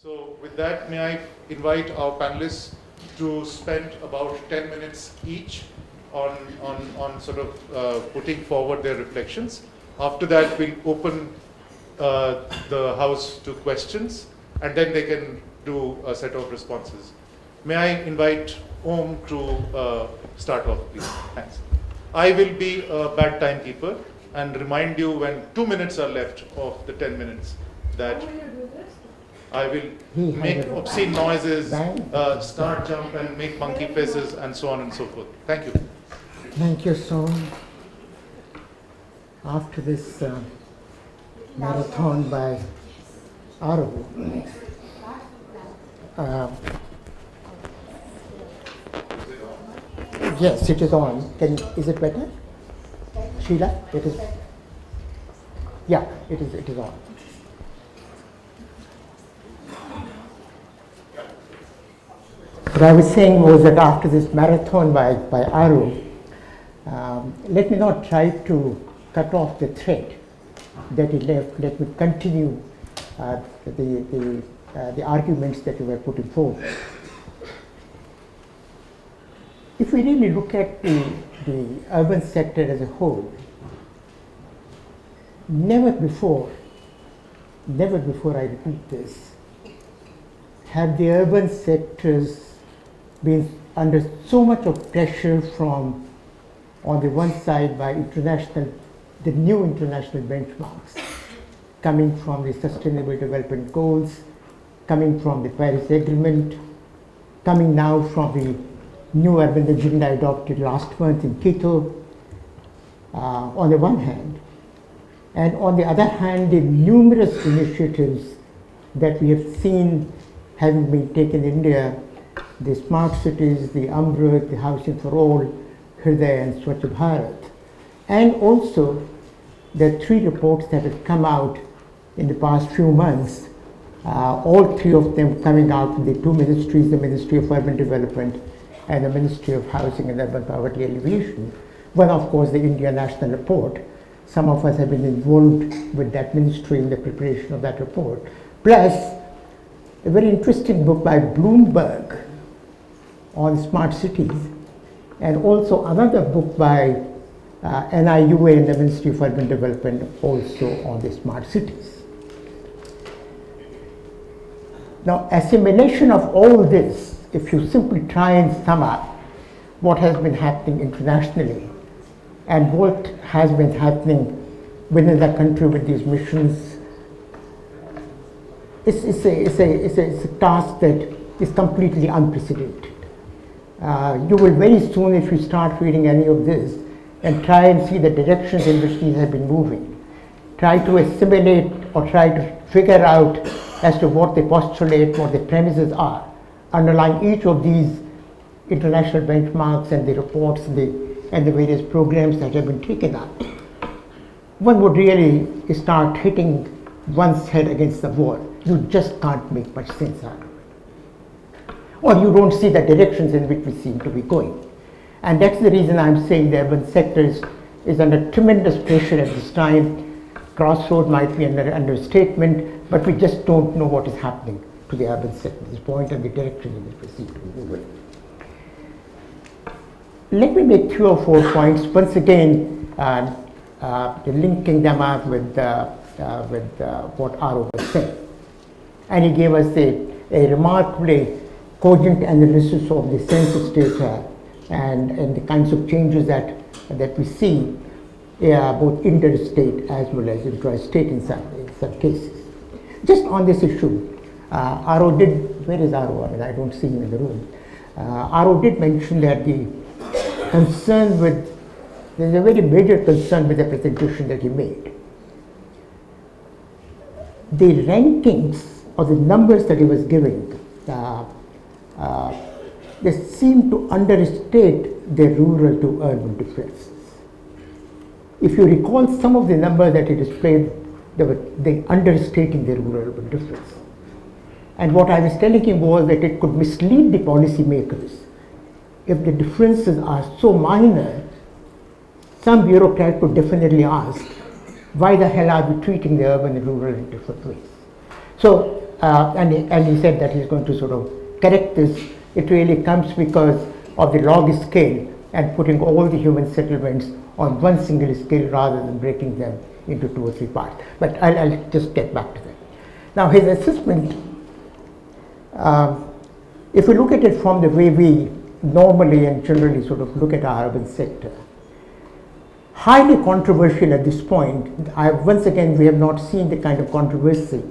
So with that, may I invite our panelists to spend about 10 minutes each on sort of putting forward their reflections. After that, we'll open the house to questions, and then they can do a set of responses. May I invite Om to start off, please? Thanks. I will be a bad timekeeper and remind you when 2 minutes are left of the 10 minutes that I will make obscene noises, start, jump, and make monkey faces, and so on and so forth. Thank you. Thank you, Son. After this marathon by Aru, yes, it is on. Is it better? Sheila, it is. Yeah, it is on. What I was saying was that after this marathon by Aru, let me not try to cut off the thread that he left. Let me continue the arguments that you were putting forward. If we really look at the urban sector as a whole, never before, I repeat this, have the urban sectors been under so much of pressure from, on the one side, by the new international benchmarks coming from the Sustainable Development Goals, coming from the Paris Agreement, coming now from the new urban agenda adopted last month in Quito, on the one hand, and on the other hand, the numerous initiatives that we have seen having been taken in India, the smart cities, the Amrit, the Housing for All, Hriday and Swachh Bharat, and also the 3 reports that have come out in the past few months, all 3 of them coming out from the 2 ministries, the Ministry of Urban Development and the Ministry of Housing and Urban Poverty Alleviation. One, of course, the India National Report. Some of us have been involved with that ministry in the preparation of that report. Plus, a very interesting book by Bloomberg on smart cities, and also another book by NIUA and the Ministry of Urban Development also on the smart cities. Now, assimilation of all this, if you simply try and sum up what has been happening internationally and what has been happening within the country with these missions, it's a task that is completely unprecedented. You will very soon, if you start reading any of this and try and see the directions in which these have been moving, try to assimilate or try to figure out as to what they postulate, what the premises are underlying each of these international benchmarks and the reports and the various programs that have been taken up, one would really start hitting one's head against the wall. You just can't make much sense out of it. Or you don't see the directions in which we seem to be going. And that's the reason I'm saying the urban sector is under tremendous pressure at this time. Crossroad might be an understatement, but we just don't know what is happening to the urban sector at this point and the direction in which we seem to be moving. Let me make 3 or 4 points, once again linking them up with what Aru was saying. And he gave us a remarkably cogent analysis of the census data and the kinds of changes that we see, both interstate as well as intra-state in some cases. Just on this issue, Aru did, where is Aru? I mean, I don't see him in the room. Aru did mention that there's a very major concern with the presentation that he made. The rankings or the numbers that he was giving, they seem to understate the rural to urban differences. If you recall some of the numbers that he displayed, they understating the rural-urban difference. And what I was telling him was that it could mislead the policymakers. If the differences are so minor, some bureaucrat could definitely ask, why the hell are we treating the urban and rural in different ways? So and he said that he's going to sort of correct this. It really comes because of the log scale and putting all the human settlements on one single scale rather than breaking them into 2 or 3 parts. But I'll just get back to that. Now his assessment, if we look at it from the way we normally and generally sort of look at our urban sector, highly controversial at this point. Once again, we have not seen the kind of controversy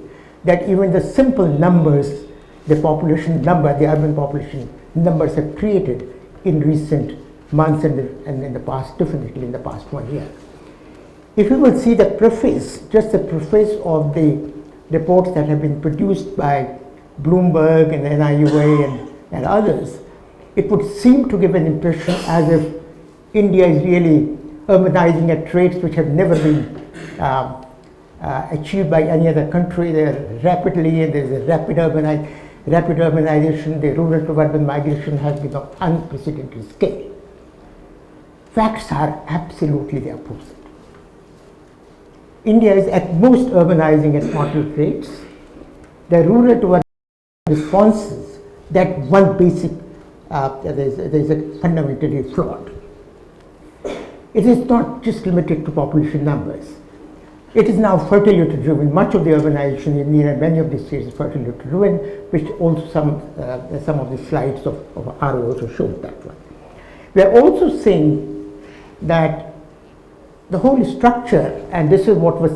that even the simple numbers, the population number, the urban population numbers have created in recent months and in the past, definitely in the past 1 year. If you will see the preface, just the preface of the reports that have been produced by Bloomberg and NIUA and others, it would seem to give an impression as if India is really urbanizing at rates which have never been achieved by any other country. They are rapidly, and there is a rapid urbanization. The rural to urban migration has been of unprecedented scale. Facts are absolutely the opposite. India is at most urbanizing at moderate rates. The rural to urban responses, that one basic, there is a fundamentally flawed. It is not just limited to population numbers. It is now fertility driven. Much of the urbanization in India and many of the states is fertility driven, which also some of the slides of RO also showed that one. We are also saying that the whole structure, and this is what was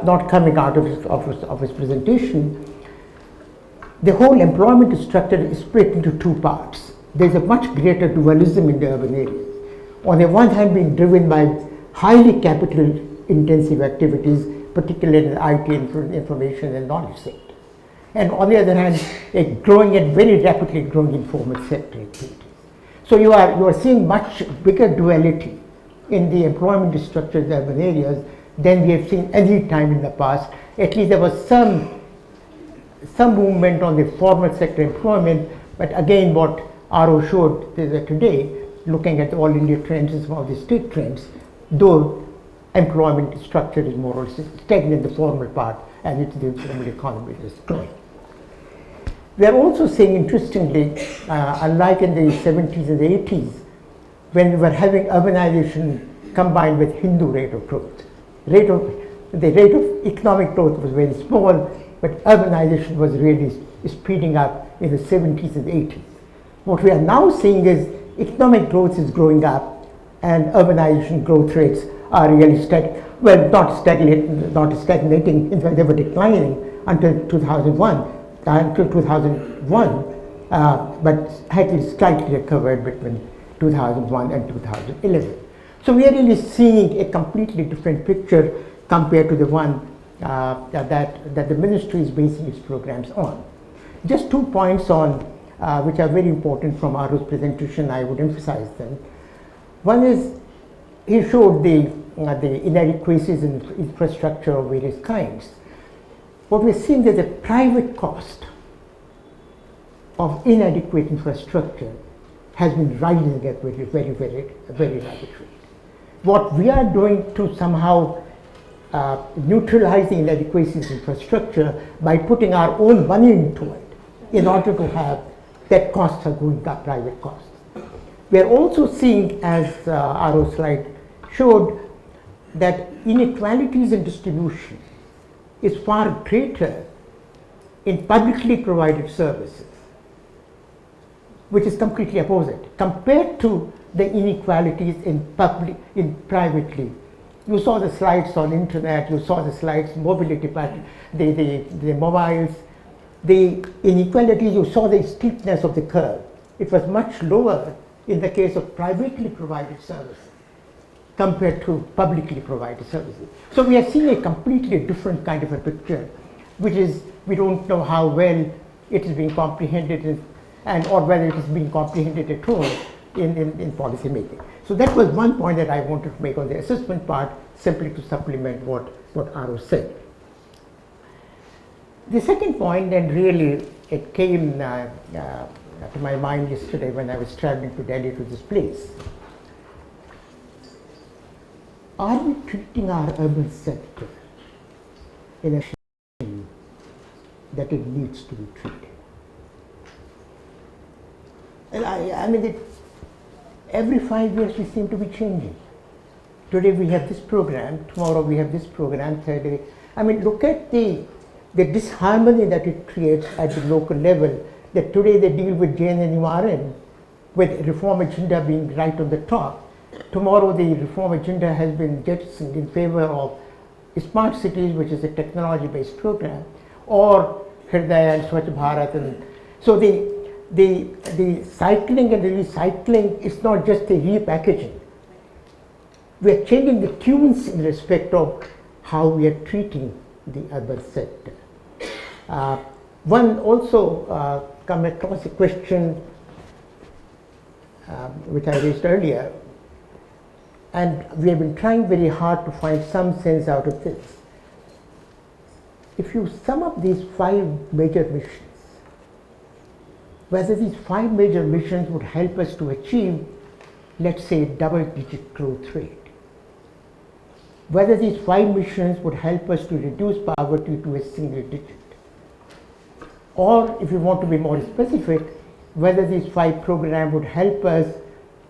not coming out of his presentation, the whole employment structure is split into 2 parts. There is a much greater dualism in the urban areas. On the one hand, being driven by highly capital intensive activities, particularly in the IT, information and knowledge sector. And on the other hand, a growing and very rapidly growing informal sector activities. So you are seeing much bigger duality in the employment structure in the urban areas than we have seen any time in the past. At least there was some movement on the formal sector employment, but again what RO showed today, looking at all India trends and some of the state trends, though employment structure is more or less stagnant in the formal part, and it's the informal economy that is growing. We are also seeing, interestingly, unlike in the 70s and the 80s, when we were having urbanization combined with Hindu rate of growth. The rate of economic growth was very small, but urbanization was really speeding up in the 70s and 80s. What we are now seeing is economic growth is growing up and urbanization growth rates are really not stagnating, in fact they were declining until 2001, but had slightly recovered between 2001 and 2011. So we are really seeing a completely different picture compared to the one that the ministry is basing its programs on. Just 2 points on which are very important from Aru's presentation, I would emphasize them. One is, he showed the inadequacies in infrastructure of various kinds. What we're seeing is the private cost of inadequate infrastructure has been rising at very rapid rate. What we are doing to somehow neutralize the inadequacies in infrastructure by putting our own money into it in order to have that costs are going up, private costs. We are also seeing, as RO slide showed, that inequalities in distribution is far greater in publicly provided services, which is completely opposite compared to the inequalities in privately. You saw the slides on internet, you saw the slides mobility pattern, the mobiles, the inequalities, you saw the steepness of the curve. It was much lower in the case of privately provided services compared to publicly provided services. So we are seeing a completely different kind of a picture, which is, we don't know how well it is being comprehended or whether it is being comprehended at all in policy making. So that was one point that I wanted to make on the assessment part, simply to supplement what RO said. The second point, and really it came to my mind yesterday when I was traveling to Delhi to this place. Are we treating our urban sector in a that it needs to be treated. And I mean, every 5 years we seem to be changing. Today we have this program, tomorrow we have this program, Thursday. I mean, look at the disharmony that it creates at the local level, that today they deal with JNNURN, with reform agenda being right on the top. Tomorrow the reform agenda has been jettisoned in favor of smart cities, which is a technology-based program, or Hridaya and Swachh Bharat. And so the cycling and the recycling is not just a repackaging. We are changing the tunes in respect of how we are treating the urban sector. One also come across a question which I raised earlier, and we have been trying very hard to find some sense out of this. If you sum up these 5 major missions, whether these 5 major missions would help us to achieve, let's say, double-digit growth rate, whether these 5 missions would help us to reduce poverty to a single digit, or if you want to be more specific, whether these 5 programs would help us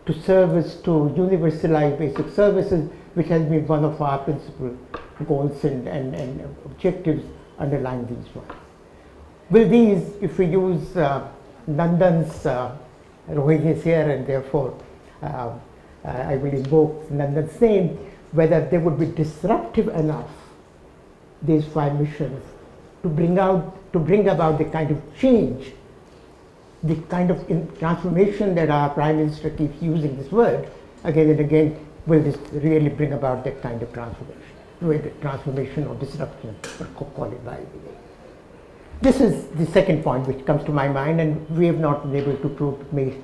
to service, to universalize basic services, which has been one of our principal goals and objectives underlying these ones. Will these, if we use Nandan's, Rohini is here and therefore I will invoke Nandan's name, whether they would be disruptive enough, these 5 missions, to bring about the kind of change, the kind of transformation that our Prime Minister keeps using this word again and again. Will this really bring about that kind of transformation or disruption, or call it by the way. This is the second point which comes to my mind, and we have not been able to prove me,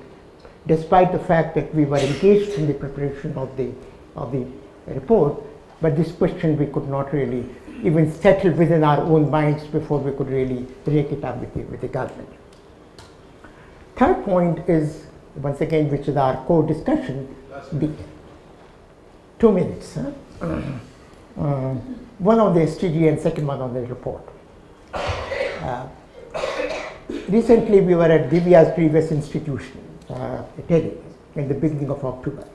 despite the fact that we were engaged in the preparation of the report, but this question we could not really even settle within our own minds before we could really take it up with the government. Third point is, once again, which is our core discussion, 2 minutes. One on the SDG and second one on the report. Recently we were at Divya's previous institution, Delhi, in the beginning of October.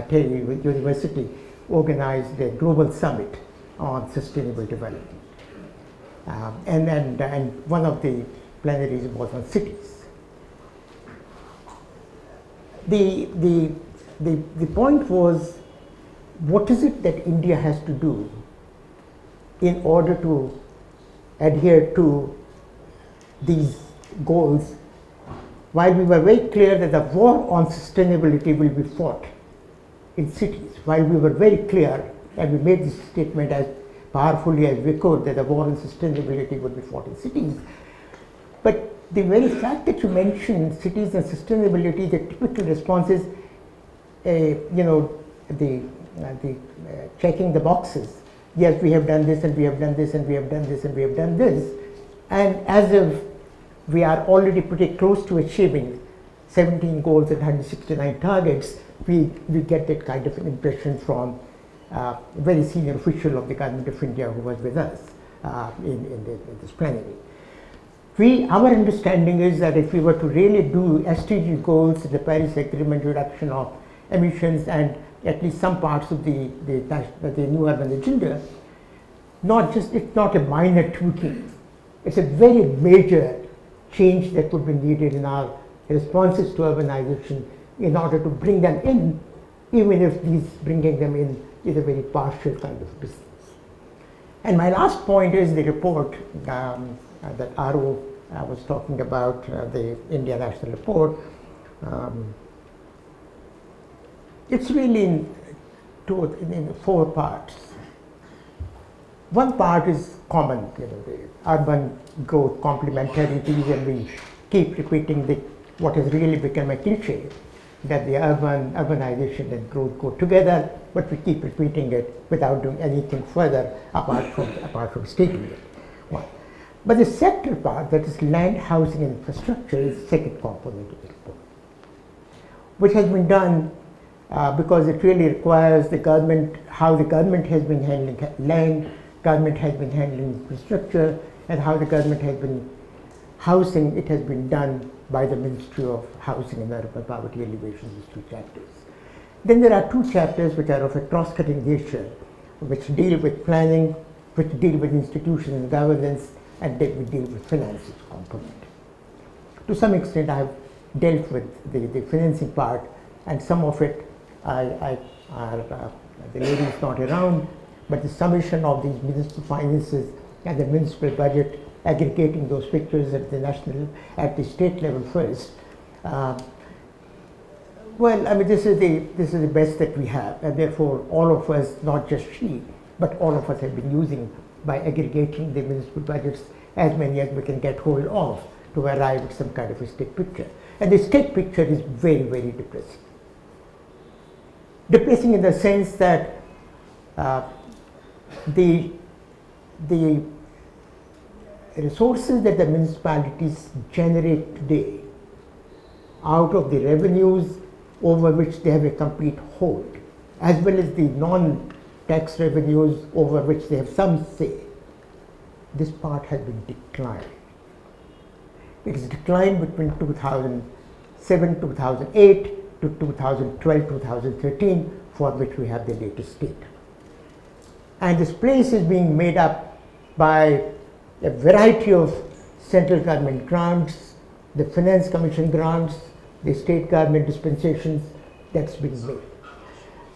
Delhi University organized a global summit on sustainable development. And one of the plenaries was on cities. The point was, what is it that India has to do in order to adhere to these goals, while we were very clear that the war on sustainability will be fought in cities, while we were very clear, and we made this statement as powerfully as we could, that the war on sustainability would be fought in cities. But the very fact that you mentioned cities and sustainability, the typical response is, checking the boxes. Yes, we have done this, and we have done this, and we have done this, and we have done this. And as if we are already pretty close to achieving 17 goals and 169 targets, we get that kind of an impression from a very senior official of the Government of India who was with us in this plenary. Our understanding is that if we were to really do SDG goals, the Paris Agreement reduction of emissions, and at least some parts of the new urban agenda, it's not a minor tweaking, it's a very major change that would be needed in our responses to urbanization in order to bring them in, even if bringing them in is a very partial kind of business. And my last point is the report that RO was talking about, the India National Report. It's really in 4 parts. One part is common, the urban growth complementarities, and we keep repeating what has really become a cliche, that the urbanization and growth go together, but we keep repeating it without doing anything further apart from stating it. One. But the sector part, that is land, housing, and infrastructure, is the second component of the report, which has been done because it really requires the government, how the government has been handling land, government has been handling infrastructure, and how the government has been housing, it has been done by the Ministry of Housing and Urban Poverty Alleviation, these 2 chapters. Then there are 2 chapters which are of a cross-cutting nature, which deal with planning, which deal with institutions and governance, and then we deal with finances component. To some extent, I have dealt with the financing part, and some of it, the lady is not around, but the summation of these municipal finances and the municipal budget, aggregating those pictures at the state level first. Well, I mean, this is the best that we have, and therefore all of us, not just she, but all of us have been using by aggregating the municipal budgets as many as we can get hold of to arrive at some kind of a state picture. And the state picture is very, very depressing. Depressing in the sense that the resources that the municipalities generate today out of the revenues over which they have a complete hold, as well as the non-tax revenues over which they have some say, this part has been declined. It has declined between 2007, 2008 to 2012, 2013, for which we have the latest data. And this place is being made up by a variety of central government grants, the Finance Commission grants, the state government dispensations that's being made.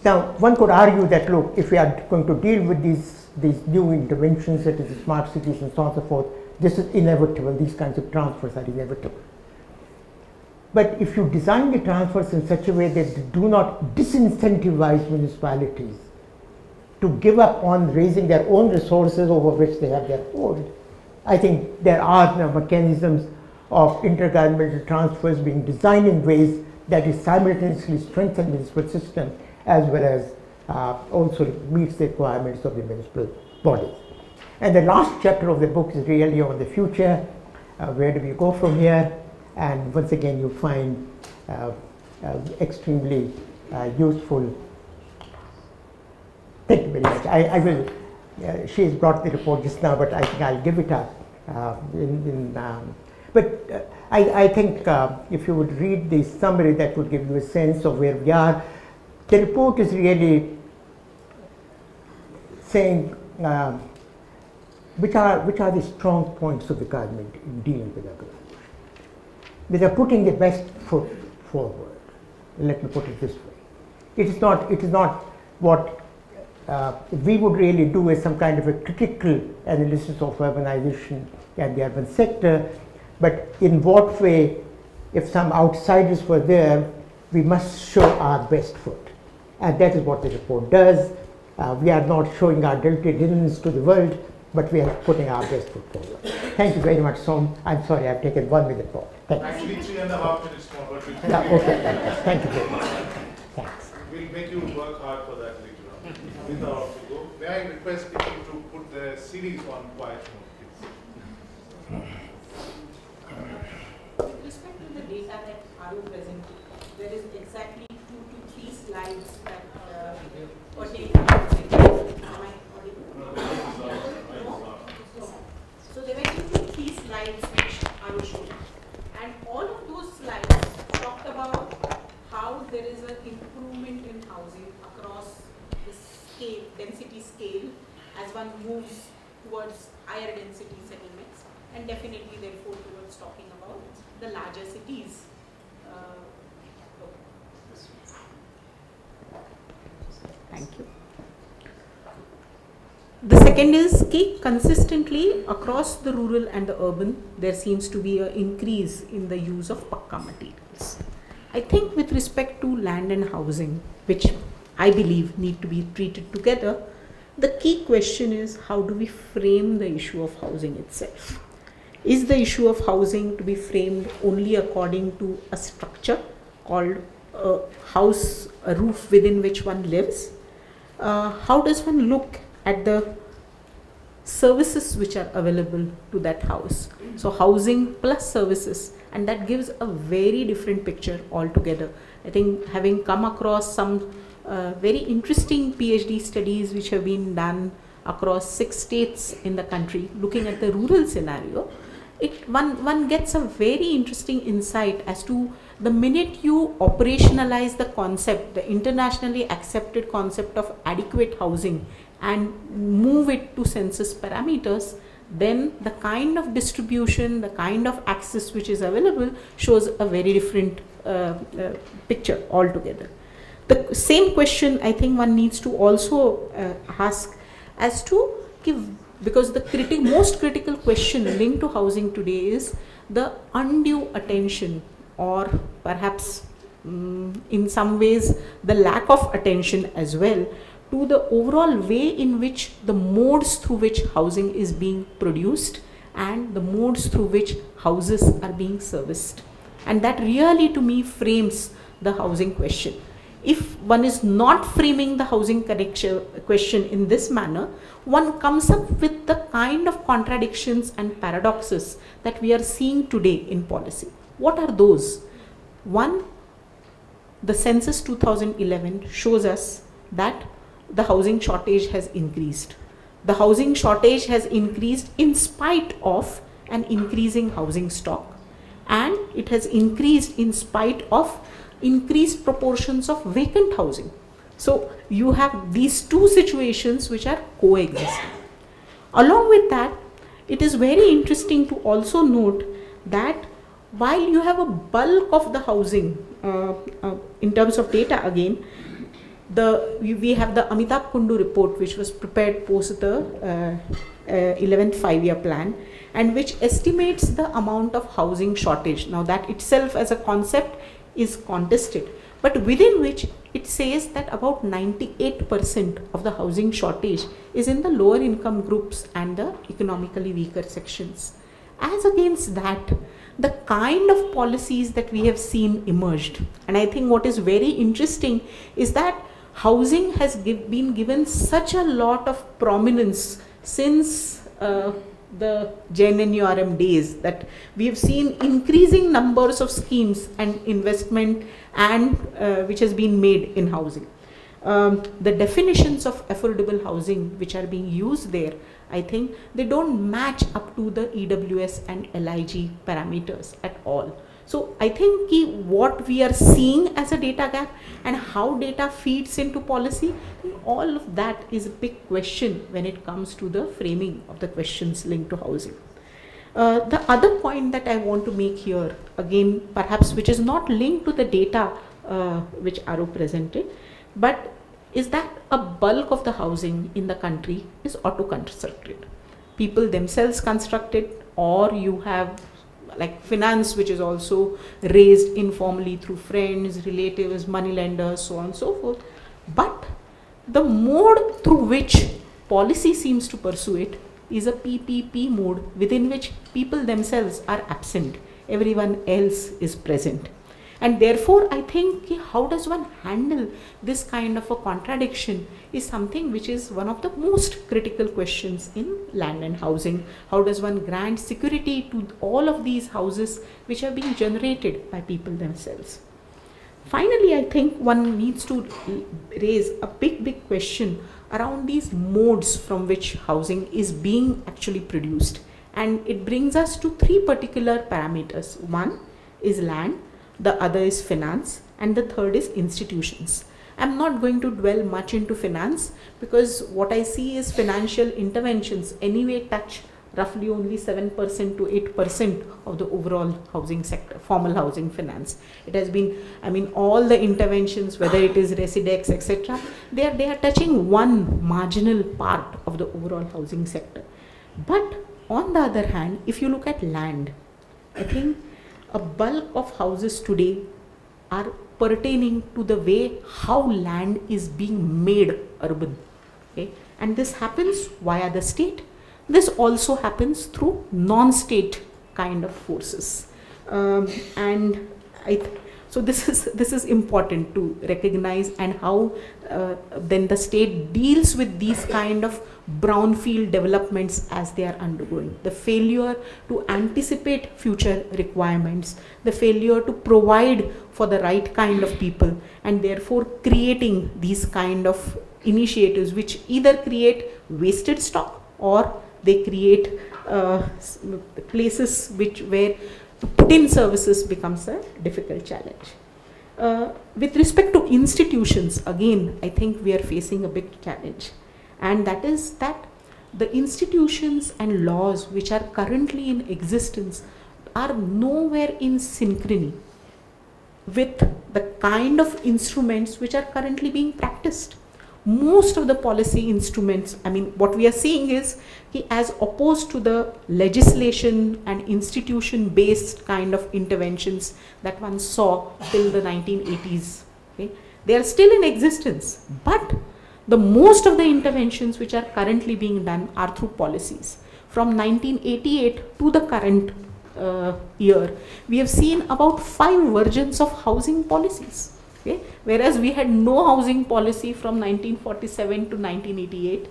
Now, one could argue that, look, if we are going to deal with these new interventions, such as the smart cities and so on and so forth, this is inevitable. These kinds of transfers are inevitable. But if you design the transfers in such a way that they do not disincentivize municipalities to give up on raising their own resources over which they have their hold, I think there are now mechanisms of intergovernmental transfers being designed in ways that is simultaneously strengthen the municipal system as well as also meets the requirements of the municipal bodies. And the last chapter of the book is really on the future. Where do we go from here? And once again, you find extremely useful. Thank you very much. I will. She has brought the report just now, but I think I'll give it up. But I think if you would read the summary, that would give you a sense of where we are. The report is really saying which are the strong points of the government in dealing with urbanization. They are putting the best foot forward. Let me put it this way. It is not what we would really do as some kind of a critical analysis of urbanization and the urban sector, but in what way, if some outsiders were there, we must show our best foot. And that is what the report does. We are not showing our dirty linens to the world, but we are putting our best foot forward. Thank you very much, Som. I'm sorry, I've taken 1 minute more. Thank you. Actually, 3.5 minutes more, but we'll Okay, thank you very much. Thanks. We'll make you work hard for that later on. With our off you go. May I request people to put their series on quiet mode, please? With respect to the data that Aru presented, there is exactly 2 to 3 slides that pertain to housing. Am I audible? So there were 2 to 3 slides which Aru showed, and all of those slides talked about how there is an improvement in housing across the scale, density scale, as one moves towards higher density settlements, and definitely therefore towards talking about the larger cities. Thank you. The second is consistently across the rural and the urban, there seems to be an increase in the use of pakka materials. I think with respect to land and housing, which I believe need to be treated together, the key question is how do we frame the issue of housing itself? Is the issue of housing to be framed only according to a structure called a house, a roof within which one lives? How does one look at the services which are available to that house? So housing plus services, and that gives a very different picture altogether. I think having come across some very interesting PhD studies which have been done across 6 states in the country, looking at the rural scenario, one gets a very interesting insight as to the minute you operationalize the concept, the internationally accepted concept of adequate housing, and move it to census parameters, then the kind of distribution, the kind of access which is available shows a very different picture altogether. The same question I think one needs to also ask as to, because the most critical question linked to housing today is the undue attention, or perhaps in some ways the lack of attention as well, to the overall way in which the modes through which housing is being produced and the modes through which houses are being serviced. And that really to me frames the housing question. If one is not framing the housing question in this manner, one comes up with the kind of contradictions and paradoxes that we are seeing today in policy. What are those? One, the census 2011 shows us that the housing shortage has increased. The housing shortage has increased in spite of an increasing housing stock, and it has increased in spite of increased proportions of vacant housing. So you have these two situations which are coexisting. Along with that, it is very interesting to also note that while you have a bulk of the housing in terms of data again, we have the Amitabh Kundu report, which was prepared post the 11th 5-year plan, and which estimates the amount of housing shortage. Now that itself as a concept is contested, but within which it says that about 98% of the housing shortage is in the lower income groups and the economically weaker sections. As against that, the kind of policies that we have seen emerged, and I think what is very interesting is that housing has been given such a lot of prominence since the JNNURM days, that we have seen increasing numbers of schemes and investment and which has been made in housing. The definitions of affordable housing which are being used there, I think they don't match up to the EWS and LIG parameters at all. So I think what we are seeing as a data gap and how data feeds into policy, all of that is a big question when it comes to the framing of the questions linked to housing. The other point that I want to make here, again perhaps which is not linked to the data which Aru presented, but is that a bulk of the housing in the country is auto-constructed. People themselves constructed, or you have like finance which is also raised informally through friends, relatives, money lenders, so on and so forth. But the mode through which policy seems to pursue it is a PPP mode within which people themselves are absent, everyone else is present. And therefore I think how does one handle this kind of a contradiction is something which is one of the most critical questions in land and housing. How does one grant security to all of these houses which are being generated by people themselves? Finally, I think one needs to raise a big question around these modes from which housing is being actually produced. And it brings us to 3 particular parameters. One is land, the other is finance, and the third is institutions. I'm not going to dwell much into finance because what I see is financial interventions anyway touch roughly only 7% to 8% of the overall housing sector, formal housing finance. It has been, I mean, all the interventions, whether it is Residex, etc., they are touching one marginal part of the overall housing sector. But on the other hand, if you look at land, I think a bulk of houses today are pertaining to the way how land is being made urban. Okay? And this happens via the state. This also happens through non-state kind of forces. So this is important to recognize, and how then the state deals with these kind of brownfield developments as they are undergoing. The failure to anticipate future requirements, the failure to provide for the right kind of people, and therefore creating these kind of initiatives which either create wasted stock, or they create places where to put in services becomes a difficult challenge. With respect to institutions, again, I think we are facing a big challenge, and that is that the institutions and laws which are currently in existence are nowhere in synchrony with the kind of instruments which are currently being practiced. Most of the policy instruments, I mean, what we are seeing is, as opposed to the legislation and institution based kind of interventions that one saw till the 1980s, okay, they are still in existence, but the most of the interventions which are currently being done are through policies. From 1988 to the current year, we have seen about 5 versions of housing policies. Okay? Whereas we had no housing policy from 1947 to 1988.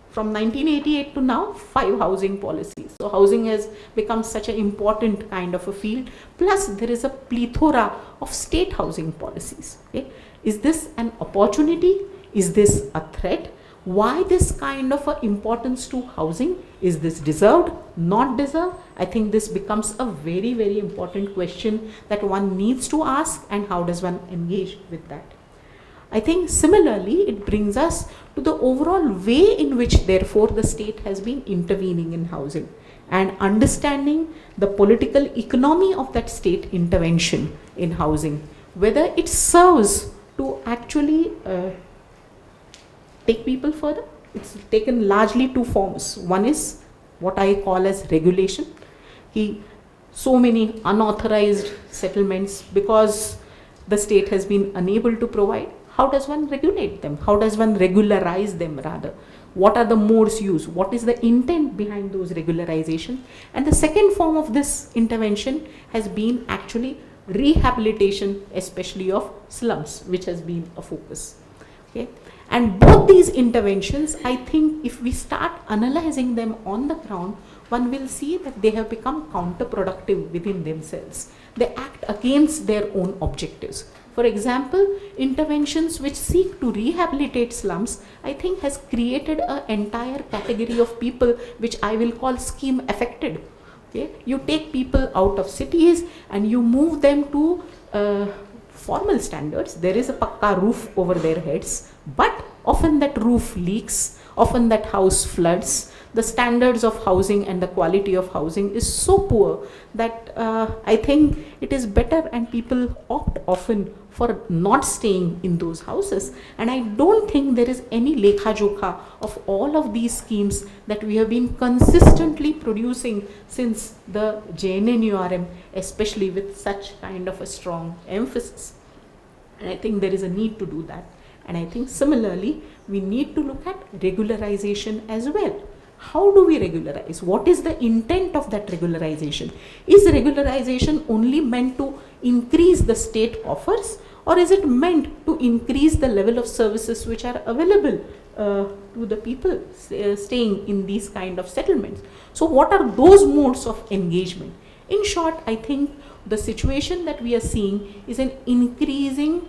From 1988 to now, 5 housing policies. So housing has become such an important kind of a field. Plus, there is a plethora of state housing policies. Okay? Is this an opportunity? Is this a threat? Why this kind of a importance to housing? Is this deserved? Not deserved? I think this becomes a very, very important question that one needs to ask, and how does one engage with that? I think similarly, it brings us to the overall way in which therefore the state has been intervening in housing, and understanding the political economy of that state intervention in housing, whether it serves to actually take people further. It's taken largely 2 forms. One is what I call as regulation. So many unauthorized settlements because the state has been unable to provide. How does one regulate them? How does one regularize them rather? What are the modes used? What is the intent behind those regularization? And the second form of this intervention has been actually rehabilitation, especially of slums, which has been a focus. Okay? And both these interventions, I think if we start analyzing them on the ground, one will see that they have become counterproductive within themselves. They act against their own objectives. For example, interventions which seek to rehabilitate slums, I think has created an entire category of people which I will call scheme affected. Okay? You take people out of cities and you move them to formal standards. There is a pakka roof over their heads, but often that roof leaks, often that house floods. The standards of housing and the quality of housing is so poor that I think it is better, and people opt often for not staying in those houses. And I don't think there is any lekha jokha of all of these schemes that we have been consistently producing since the JNNURM, especially with such kind of a strong emphasis. And I think there is a need to do that. And I think similarly, we need to look at regularization as well. How do we regularize? What is the intent of that regularization? Is regularization only meant to increase the state coffers, or is it meant to increase the level of services which are available to the people staying in these kind of settlements? So what are those modes of engagement? In short, I think the situation that we are seeing is an increasing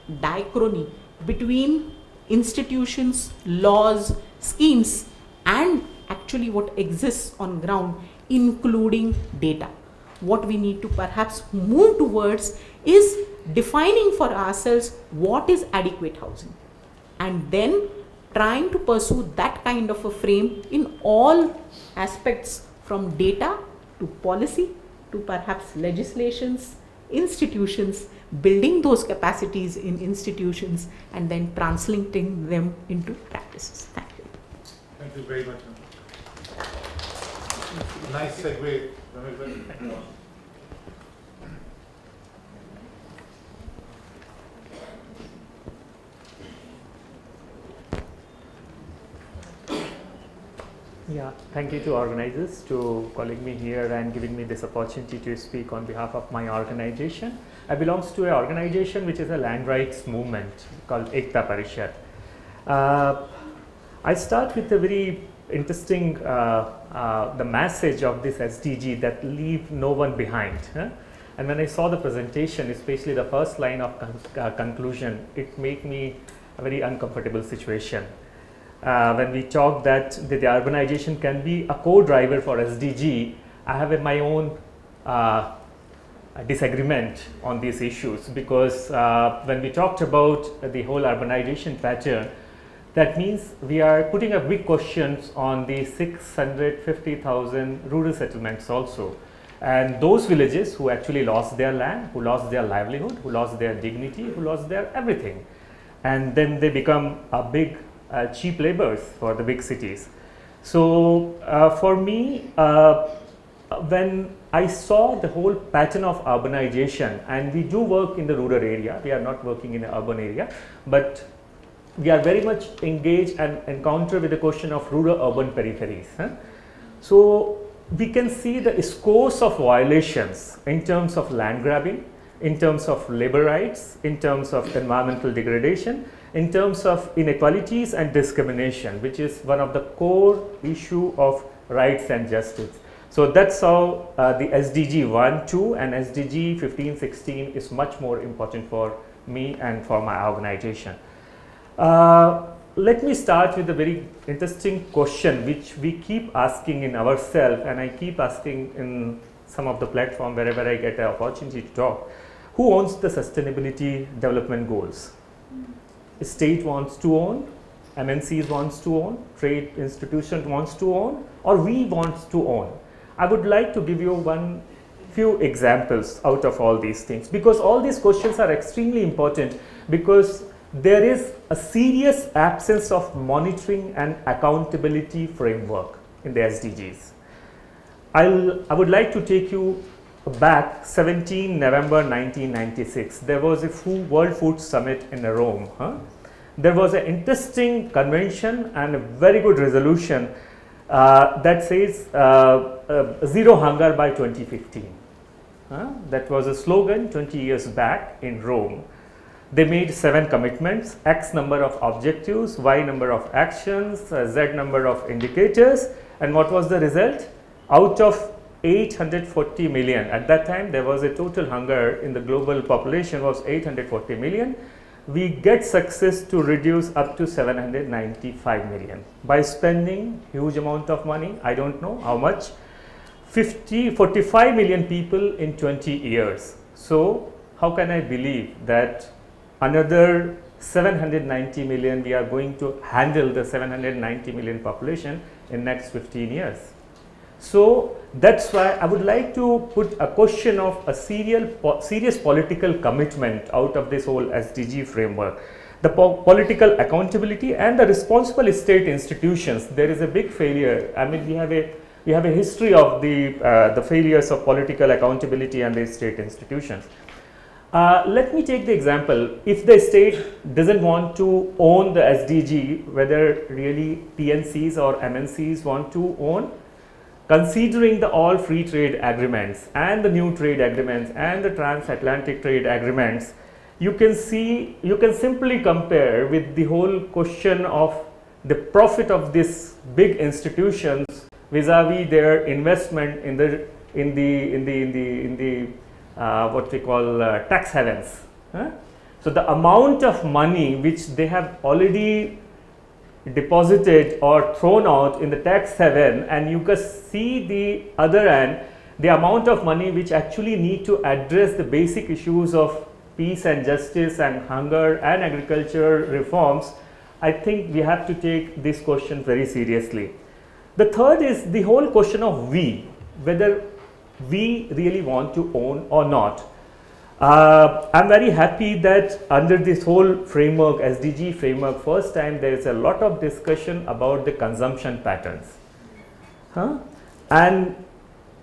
diachrony between institutions, laws, schemes, and actually what exists on ground, including data. What we need to perhaps move towards is defining for ourselves what is adequate housing, and then trying to pursue that kind of a frame in all aspects, from data to policy to perhaps legislations, institutions, building those capacities in institutions, and then translating them into practices. Thank you. Thank you very much. Nice segue. Yeah, thank you to organizers to calling me here and giving me this opportunity to speak on behalf of my organization. I belong to an organization which is a land rights movement called Ekta Parishad. I start with a very interesting the message of this SDG, that leave no one behind. And when I saw the presentation, especially the first line of conclusion, it made me a very uncomfortable situation. when we talk that the urbanization can be a co-driver for SDG, I have my own disagreement on these issues, because when we talked about the whole urbanization pattern, that means we are putting a big questions on the 650,000 rural settlements also, and those villages who actually lost their land, who lost their livelihood, who lost their dignity, who lost their everything, and then they become a big cheap laborers for the big cities. So for me, when I saw the whole pattern of urbanization, and we do work in the rural area, we are not working in the urban area, but we are very much engaged and encounter with the question of rural urban peripheries. So we can see the scores of violations in terms of land grabbing, in terms of labor rights, in terms of environmental degradation, in terms of inequalities and discrimination, which is one of the core issue of rights and justice. So that's how the SDG 1, 2 and SDG 15, 16 is much more important for me and for my organization. Let me start with a very interesting question which we keep asking in ourselves, and I keep asking in some of the platform wherever I get an opportunity to talk. Who owns the sustainability development goals? The state wants to own, MNCs wants to own, trade institution wants to own, or we want to own? I would like to give you few examples out of all these things, because all these questions are extremely important, because there is a serious absence of monitoring and accountability framework in the SDGs. I would like to take you back 17 November 1996. There was a World Food Summit in Rome. There was an interesting convention and a very good resolution that says zero hunger by 2015. That was a slogan 20 years back in Rome. They made 7 commitments, X number of objectives, Y number of actions, Z number of indicators, and what was the result? Out of 840 million, at that time there was a total hunger in the global population was 840 million. We get success to reduce up to 795 million by spending huge amount of money, I don't know how much, 45 million people in 20 years. So how can I believe that another 790 million, we are going to handle the 790 million population in next 15 years. So that's why I would like to put a question of a serious political commitment out of this whole SDG framework. The political accountability and the responsible state institutions, there is a big failure. I mean, we have a history of the failures of political accountability and the state institutions. Let me take the example, if the state doesn't want to own the SDG, whether really PNCs or MNCs want to own, considering the all free trade agreements and the new trade agreements and the transatlantic trade agreements, you can simply compare with the whole question of the profit of these big institutions vis-a-vis their investment in the what we call tax havens. So the amount of money which they have already deposited or thrown out in the tax haven, and you can see the other end, the amount of money which actually need to address the basic issues of peace and justice and hunger and agriculture reforms. I think we have to take this question very seriously. The third is the whole question of whether we really want to own or not. I'm very happy that under this whole framework, SDG framework, first time there is a lot of discussion about the consumption patterns. And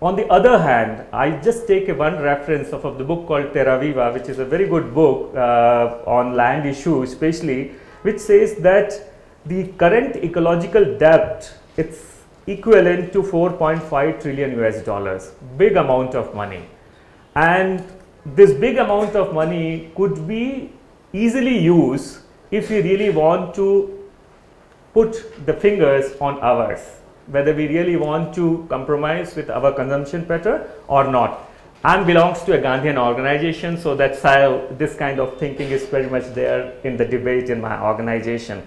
on the other hand, I just take one reference of the book called Terra Viva, which is a very good book on land issues especially, which says that the current ecological debt, it's equivalent to 4.5 trillion US dollars, big amount of money. And this big amount of money could be easily used if we really want to put the fingers on ours, whether we really want to compromise with our consumption pattern or not. I belongs to a Gandhian organization, so that's how this kind of thinking is very much there in the debate in my organization.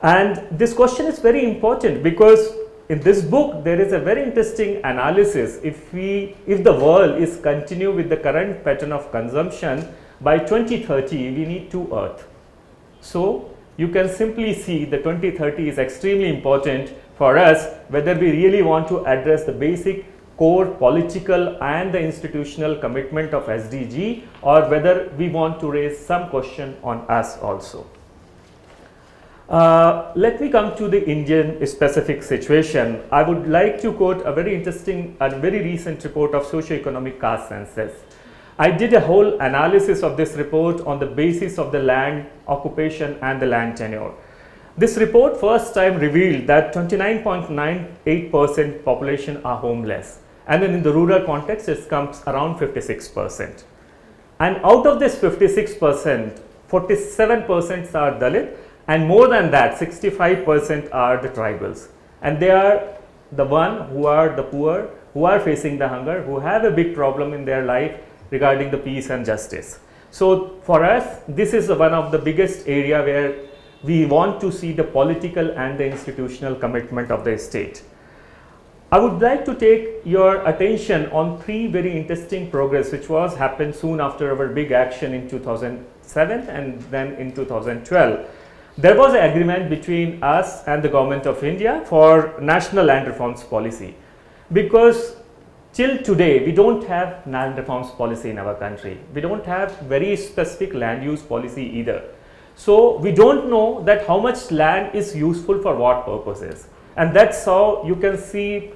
And this question is very important because in this book there is a very interesting analysis. If the world is continue with the current pattern of consumption, by 2030 we need 2 Earth. So you can simply see the 2030 is extremely important for us whether we really want to address the basic core political and the institutional commitment of SDG, or whether we want to raise some question on us also. Let me come to the Indian specific situation. I would like to quote a very interesting and very recent report of Socio-Economic Caste Census. I did a whole analysis of this report on the basis of the land occupation and the land tenure. This report first time revealed that 29.98% population are homeless, and then in the rural context it comes around 56%. And out of this 56%, 47% are Dalit, and more than that 65% are the tribals, and they are the one who are the poor, who are facing the hunger, who have a big problem in their life regarding the peace and justice. So for us, this is one of the biggest area where we want to see the political and the institutional commitment of the state. I would like to take your attention on 3 very interesting progress which was happened soon after our big action in 2007 and then in 2012. There was an agreement between us and the government of India for national land reforms policy, because till today we don't have land reforms policy in our country. We don't have very specific land use policy either. So we don't know that how much land is useful for what purposes, and that's how you can see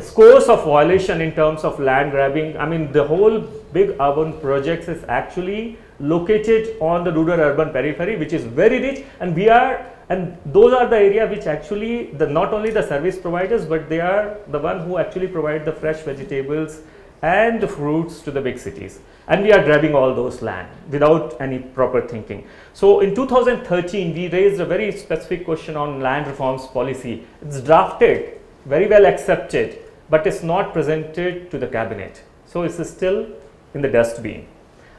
scores of violation in terms of land grabbing. I mean, the whole big urban projects is actually located on the rural urban periphery, which is very rich, and those are the area which actually not only the service providers, but they are the one who actually provide the fresh vegetables and the fruits to the big cities, and we are grabbing all those land without any proper thinking. So in 2013 we raised a very specific question on land reforms policy. It's drafted, very well accepted, but it's not presented to the cabinet, so it's still in the dustbin.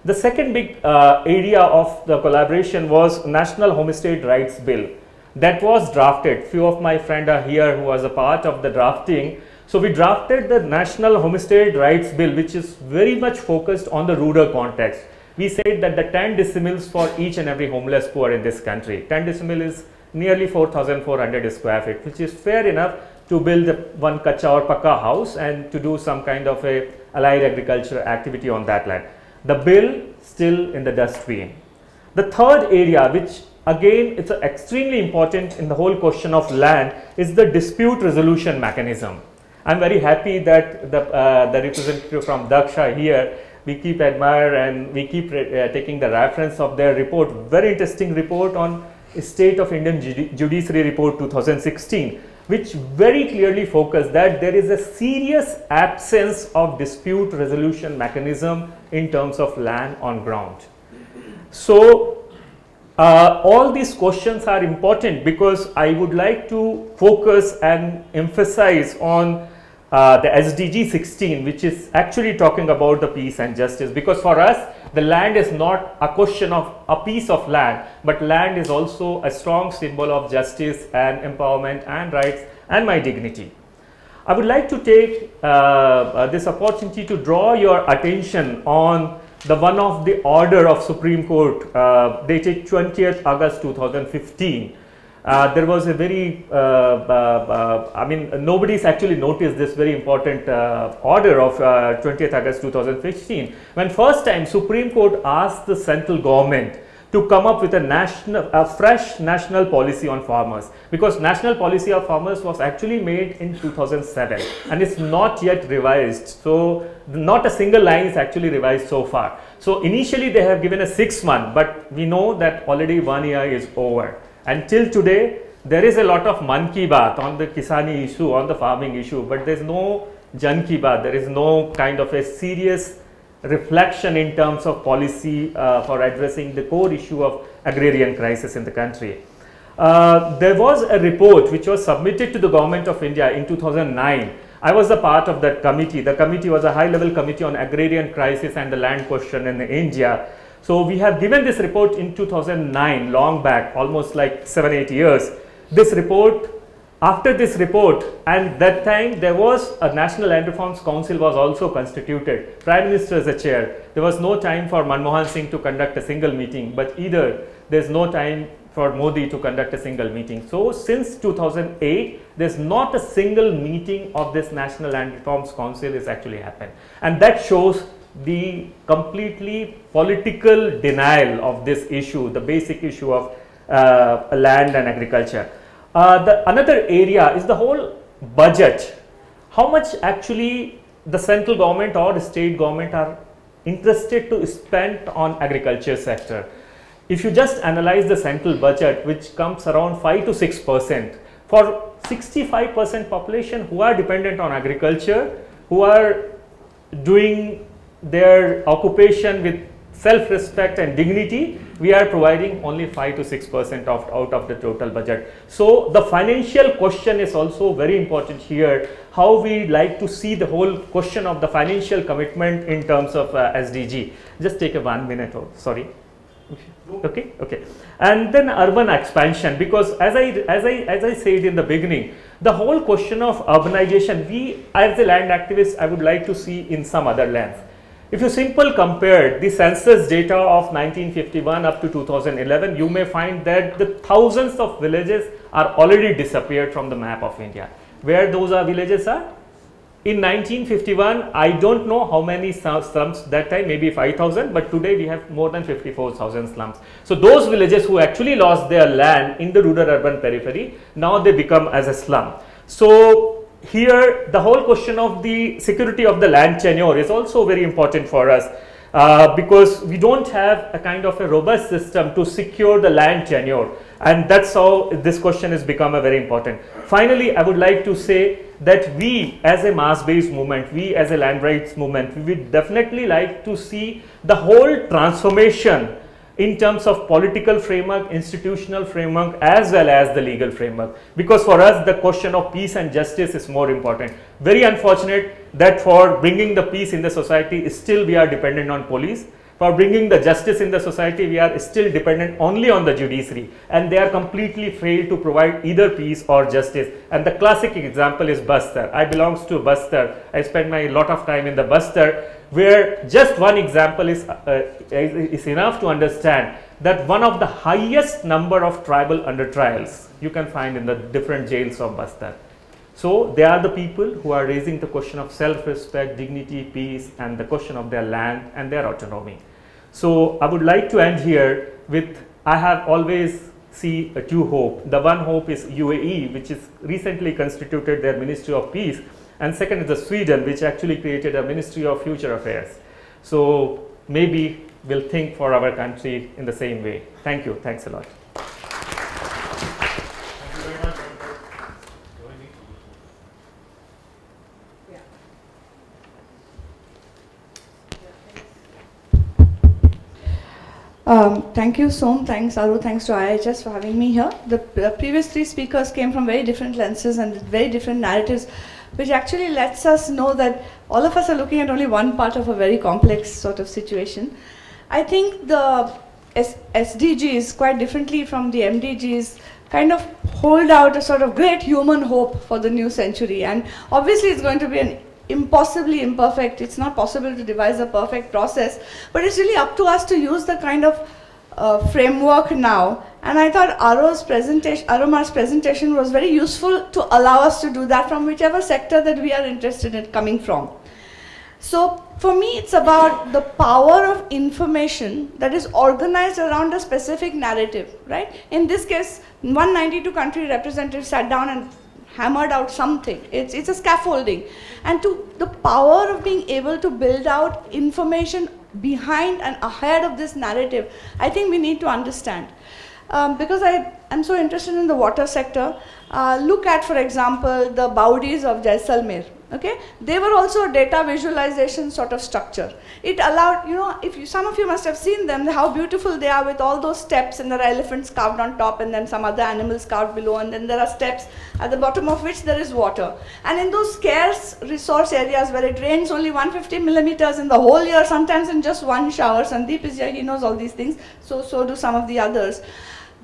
The second big area of the collaboration was National Homestead Rights Bill that was drafted. Few of my friends are here who was a part of the drafting. So we drafted the National Homestead Rights Bill, which is very much focused on the rural context. We said that the 10 decimals for each and every homeless poor in this country. 10 decimal is nearly 4,400 square feet, which is fair enough to build one kacha or pakka house and to do some kind of a allied agriculture activity on that land. The bill still in the dustbin. The third area, which again it's extremely important in the whole question of land, is the dispute resolution mechanism. I'm very happy that the representative from Daksha here, we keep admire and we keep taking the reference of their report, very interesting report on State of Indian Judiciary Report 2016, which very clearly focused that there is a serious absence of dispute resolution mechanism in terms of land on ground. So all these questions are important because I would like to focus and emphasize on the SDG 16, which is actually talking about the peace and justice, because for us the land is not a question of a piece of land, but land is also a strong symbol of justice and empowerment and rights and my dignity. I would like to take this opportunity to draw your attention on the one of the order of Supreme Court dated 20th August 2015. There was a very, I mean, nobody's actually noticed this very important order of 20th August 2015, when first time Supreme Court asked the central government to come up with a fresh national policy on farmers, because national policy of farmers was actually made in 2007 and it's not yet revised. So not a single line is actually revised so far. So initially they have given a 6 month, but we know that already 1 year is over. Until today, there is a lot of man ki baat on the Kisani issue, on the farming issue, but there is no Jan ki baat. There is no kind of a serious reflection in terms of policy for addressing the core issue of agrarian crisis in the country. There was a report which was submitted to the government of India in 2009. I was a part of that committee. The committee was a high-level committee on agrarian crisis and the land question in India. So we have given this report in 2009, long back, almost like 7-8 years. This report, after this report, and that time there was a National Land Reforms Council was also constituted, Prime Minister as a chair. There was no time for Manmohan Singh to conduct a single meeting, but either there's no time for Modi to conduct a single meeting. So since 2008, there's not a single meeting of this National Land Reforms Council is actually happened. And that shows the completely political denial of this issue, the basic issue of land and agriculture. Another area is the whole budget. How much actually the central government or the state government are interested to spend on agriculture sector. If you just analyze the central budget, which comes around 5 to 6%, for 65% population who are dependent on agriculture, who are doing their occupation with self-respect and dignity, we are providing only 5 to 6% out of the total budget. So the financial question is also very important here, how we like to see the whole question of the financial commitment in terms of SDG. Just take a 1 minute, sorry. Okay. And then urban expansion, because as I said in the beginning, the whole question of urbanization, we as a land activist, I would like to see in some other lands. If you simply compare the census data of 1951 up to 2011, you may find that the thousands of villages are already disappeared from the map of India. Where those villages are? In 1951, I don't know how many slums that time, maybe 5,000, but today we have more than 54,000 slums. So those villages who actually lost their land in the rural urban periphery, now they become as a slum. So here the whole question of the security of the land tenure is also very important for us, because we don't have a kind of a robust system to secure the land tenure, and that's how this question has become a very important. Finally, I would like to say that we as a mass-based movement, we as a land rights movement, we would definitely like to see the whole transformation in terms of political framework, institutional framework, as well as the legal framework, because for us the question of peace and justice is more important. Very unfortunate that for bringing the peace in the society, still we are dependent on police. For bringing the justice in the society, we are still dependent only on the judiciary, and they are completely failed to provide either peace or justice. And the classic example is Bastar. I belongs to Bastar. I spend my lot of time in the Bastar, where just one example is enough to understand that one of the highest number of tribal under trials you can find in the different jails of Bastar. So they are the people who are raising the question of self-respect, dignity, peace, and the question of their land and their autonomy. So I would like to end here with, I have always see two hope. The one hope is UAE, which is recently constituted their Ministry of Peace, and second is the Sweden, which actually created a Ministry of Future Affairs. So maybe we'll think for our country in the same way. Thank you. Thanks a lot. Thank you, Som. Thanks, Aru. Thanks to IIHS for having me here. The previous three speakers came from very different lenses and very different narratives, which actually lets us know that all of us are looking at only one part of a very complex sort of situation. I think the SDGs, quite differently from the MDGs, kind of hold out a sort of great human hope for the new century. And obviously it's going to be an impossibly imperfect, it's not possible to devise a perfect process, but it's really up to us to use the kind of framework now. And I thought Arumar's presentation was very useful to allow us to do that from whichever sector that we are interested in coming from. So for me, it's about the power of information that is organized around a specific narrative, right? In this case, 192 country representatives sat down and hammered out something. It's a scaffolding. And to the power of being able to build out information behind and ahead of this narrative, I think we need to understand. Because I'm so interested in the water sector. Look at, for example, the Baudis of Jaisalmer. Okay, they were also a data visualization sort of structure. It allowed, you know, some of you must have seen them, how beautiful they are with all those steps, and there are elephants carved on top and then some other animals carved below, and then there are steps at the bottom of which there is water. And in those scarce resource areas where it rains only 150 millimeters in the whole year, sometimes in just one shower, Sandeep is here, he knows all these things, so do some of the others.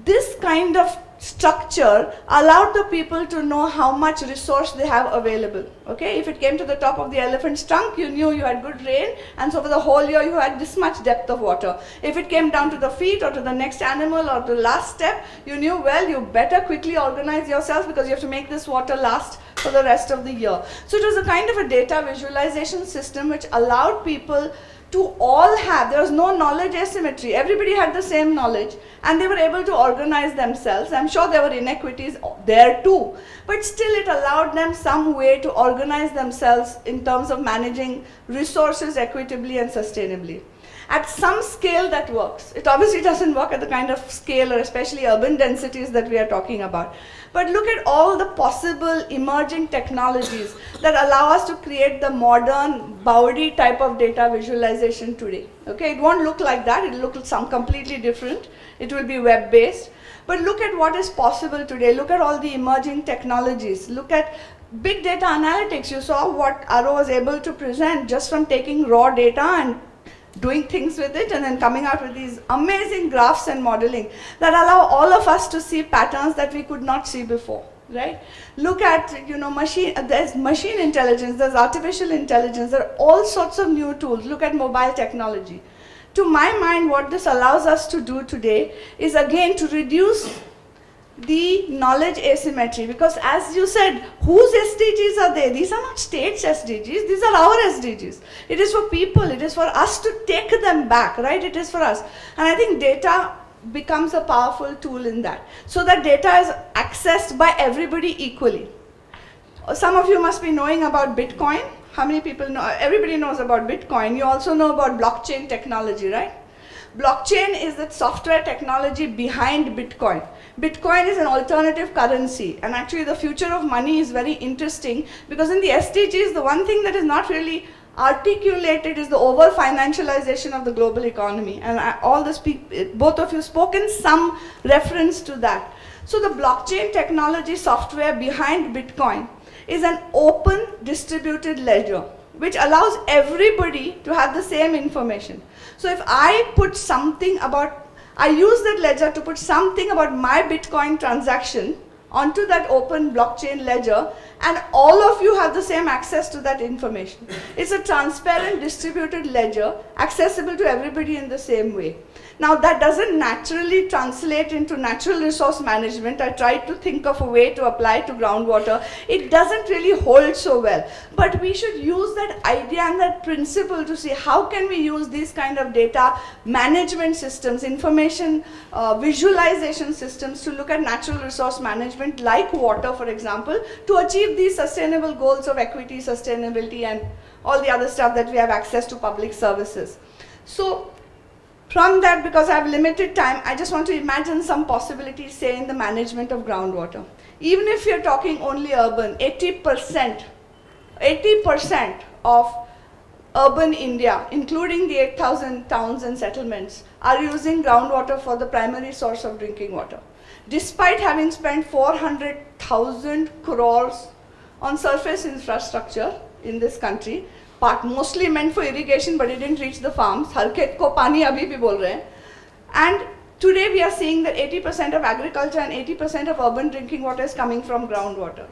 This kind of structure allowed the people to know how much resource they have available. Okay, if it came to the top of the elephant's trunk, you knew you had good rain, and so for the whole year you had this much depth of water. If it came down to the feet or to the next animal or the last step, you knew, well, you better quickly organize yourself because you have to make this water last for the rest of the year. So it was a kind of a data visualization system which allowed people to all have, there was no knowledge asymmetry, everybody had the same knowledge and they were able to organize themselves. I'm sure there were inequities there too, but still it allowed them some way to organize themselves in terms of managing resources equitably and sustainably. At some scale that works. It obviously doesn't work at the kind of scale or especially urban densities that we are talking about. But look at all the possible emerging technologies that allow us to create the modern Baudi type of data visualization today. Okay, it won't look like that, it will look some completely different. It will be web-based. But look at what is possible today. Look at all the emerging technologies. Look at big data analytics. You saw what Aro was able to present just from taking raw data and doing things with it and then coming out with these amazing graphs and modeling that allow all of us to see patterns that we could not see before, right? Look at, you know, there's machine intelligence, there's artificial intelligence, there are all sorts of new tools. Look at mobile technology. To my mind, what this allows us to do today is again to reduce the knowledge asymmetry, because as you said, whose SDGs are they? These are not states' SDGs, these are our SDGs. It is for people, it is for us to take them back, right? It is for us. And I think data becomes a powerful tool in that. So that data is accessed by everybody equally. Some of you must be knowing about Bitcoin. How many people know? Everybody knows about Bitcoin. You also know about blockchain technology, right? Blockchain is the software technology behind Bitcoin. Bitcoin is an alternative currency, and actually the future of money is very interesting because in the SDGs, the one thing that is not really articulated is the over-financialization of the global economy. And both of you spoke in some reference to that. So the blockchain technology software behind Bitcoin is an open distributed ledger which allows everybody to have the same information. So if I put something about, I use that ledger to put something about my Bitcoin transaction onto that open blockchain ledger, and all of you have the same access to that information. It's a transparent distributed ledger accessible to everybody in the same way. Now that doesn't naturally translate into natural resource management. I tried to think of a way to apply to groundwater. It doesn't really hold so well. But we should use that idea and that principle to see how can we use these kind of data management systems, information visualization systems to look at natural resource management like water, for example, to achieve these sustainable goals of equity, sustainability, and all the other stuff that we have access to public services. So from that, because I have limited time, I just want to imagine some possibilities, say, in the management of groundwater. Even if you're talking only urban, 80% of urban India, including the 8,000 towns and settlements, are using groundwater for the primary source of drinking water. Despite having spent 400,000 crores on surface infrastructure in this country, part mostly meant for irrigation, but it didn't reach the farms. Har khet ko pani abhi bhi bol rahe hain. And today we are seeing that 80% of agriculture and 80% of urban drinking water is coming from groundwater.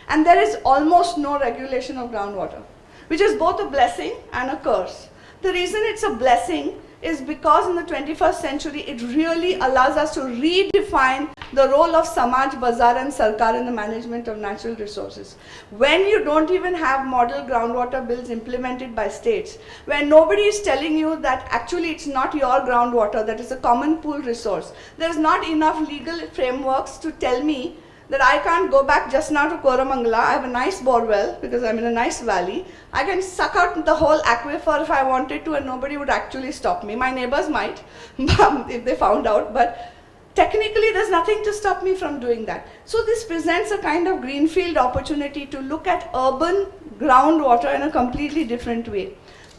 And there is almost no regulation of groundwater, which is both a blessing and a curse. The reason it's a blessing is because in the 21st century, it really allows us to redefine the role of Samaj, Bazaar and Sarkar in the management of natural resources. When you don't even have model groundwater bills implemented by states, where nobody is telling you that actually it's not your groundwater, that is a common pool resource. There's not enough legal frameworks to tell me that I can't go back just now to Koramangala. I have a nice borewell because I'm in a nice valley. I can suck out the whole aquifer if I wanted to and nobody would actually stop me. My neighbors might if they found out, but technically there's nothing to stop me from doing that. So this presents a kind of greenfield opportunity to look at urban groundwater in a completely different way.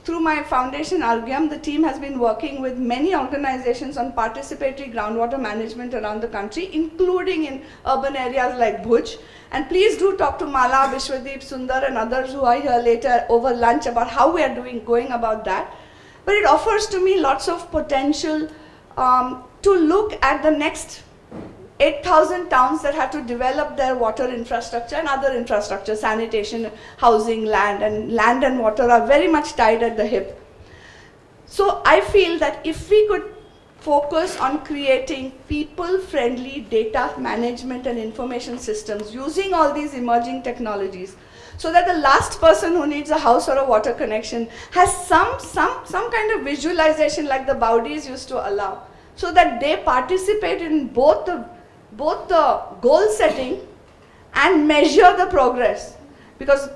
Through my foundation, Argyam, the team has been working with many organizations on participatory groundwater management around the country, including in urban areas like Bhuj. And please do talk to Mala, Vishwadeep, Sundar, and others who are here later over lunch about how we are going about that. But it offers to me lots of potential to look at the next 8,000 towns that have to develop their water infrastructure and other infrastructure, sanitation, housing, land and water are very much tied at the hip. So I feel that if we could focus on creating people-friendly data management and information systems using all these emerging technologies, so that the last person who needs a house or a water connection has some kind of visualization like the Baudis used to allow, so that they participate in both the goal setting and measure the progress. Because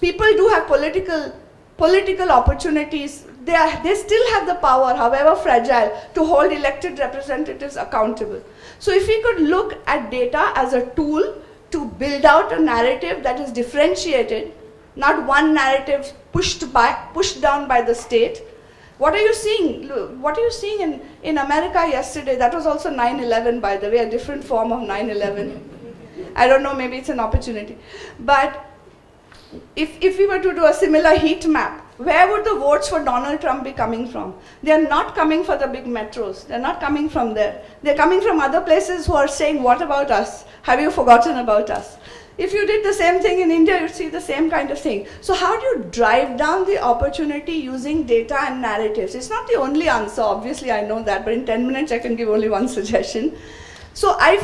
people do have political opportunities. They still have the power, however fragile, to hold elected representatives accountable. So if we could look at data as a tool to build out a narrative that is differentiated, not one narrative pushed down by the state. What are you seeing? What are you seeing in America yesterday? That was also 9/11, by the way, a different form of 9/11. I don't know, maybe it's an opportunity. But if we were to do a similar heat map, where would the votes for Donald Trump be coming from? They are not coming for the big metros. They're not coming from there. They're coming from other places who are saying, what about us? Have you forgotten about us? If you did the same thing in India, you'd see the same kind of thing. So how do you drive down the opportunity using data and narratives? It's not the only answer, obviously I know that, but in 10 minutes I can give only one suggestion. So I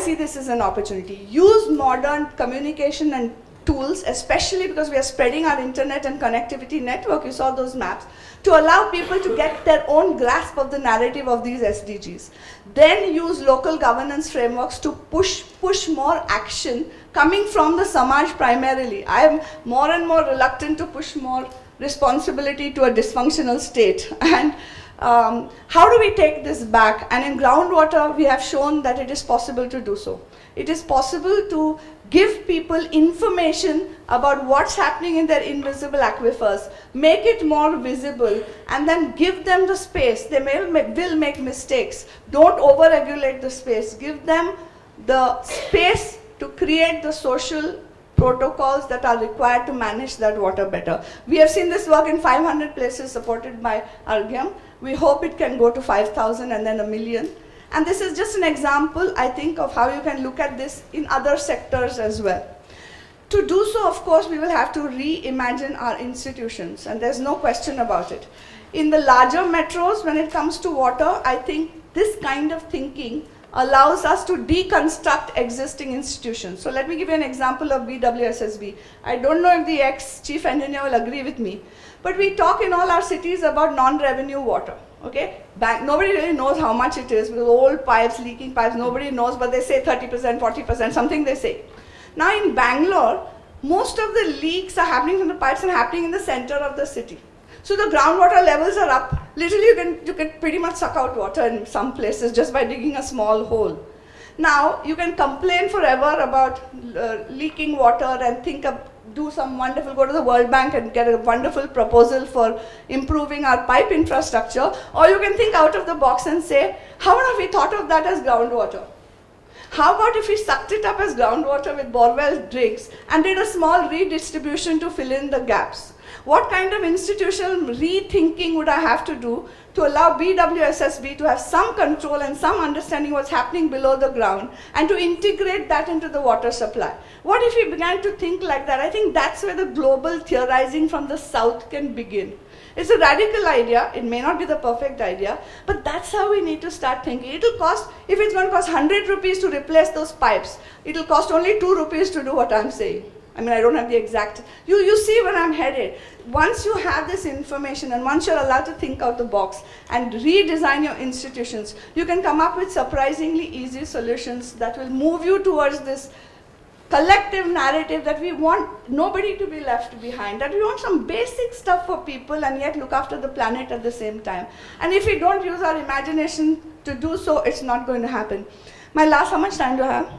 see this as an opportunity. Use modern communication and tools, especially because we are spreading our internet and connectivity network, you saw those maps, to allow people to get their own grasp of the narrative of these SDGs. Then use local governance frameworks to push more action coming from the Samaj primarily. I am more and more reluctant to push more responsibility to a dysfunctional state. And how do we take this back? And in groundwater, we have shown that it is possible to do so. It is possible to give people information about what's happening in their invisible aquifers, make it more visible, and then give them the space. They will make mistakes. Don't over-regulate the space. Give them the space to create the social protocols that are required to manage that water better. We have seen this work in 500 places supported by Argyam. We hope it can go to 5,000 and then 1 million. And this is just an example, I think, of how you can look at this in other sectors as well. To do so, of course, we will have to reimagine our institutions, and there's no question about it. In the larger metros, when it comes to water, I think this kind of thinking allows us to deconstruct existing institutions. So let me give you an example of BWSSB. I don't know if the ex-chief engineer will agree with me, but we talk in all our cities about non-revenue water. Okay, nobody really knows how much it is because old pipes, leaking pipes, nobody knows, but they say 30%, 40%, something they say. Now in Bangalore, most of the leaks are happening from the pipes and happening in the center of the city. So the groundwater levels are up. Literally, you can pretty much suck out water in some places just by digging a small hole. Now, you can complain forever about leaking water and do some wonderful, go to the World Bank and get a wonderful proposal for improving our pipe infrastructure, or you can think out of the box and say, how have we thought of that as groundwater? How about if we sucked it up as groundwater with borewell digs and did a small redistribution to fill in the gaps? What kind of institutional rethinking would I have to do to allow BWSSB to have some control and some understanding what's happening below the ground and to integrate that into the water supply? What if we began to think like that? I think that's where the global theorizing from the south can begin. It's a radical idea. It may not be the perfect idea, but that's how we need to start thinking. It'll cost, if it's going to cost 100 rupees to replace those pipes, it'll cost only 2 rupees to do what I'm saying. I mean, I don't have the exact, you see where I'm headed. Once you have this information and once you're allowed to think out the box and redesign your institutions, you can come up with surprisingly easy solutions that will move you towards this collective narrative that we want nobody to be left behind, that we want some basic stuff for people and yet look after the planet at the same time. And if we don't use our imagination to do so, it's not going to happen. My last, how much time do I have?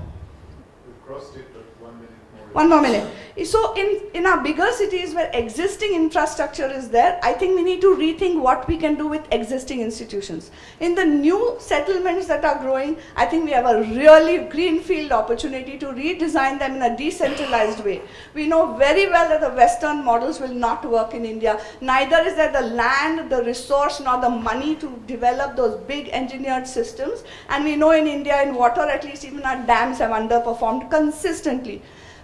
We've crossed it, but 1 minute more. One more minute. So in our bigger cities where existing infrastructure is there, I think we need to rethink what we can do with existing institutions. In the new settlements that are growing, I think we have a really greenfield opportunity to redesign them in a decentralized way. We know very well that the Western models will not work in India. Neither is there the land, the resource, nor the money to develop those big engineered systems. And we know in India, in water at least, even our dams have underperformed consistently.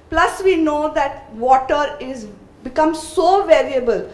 Plus, we know that water is becomes so variable.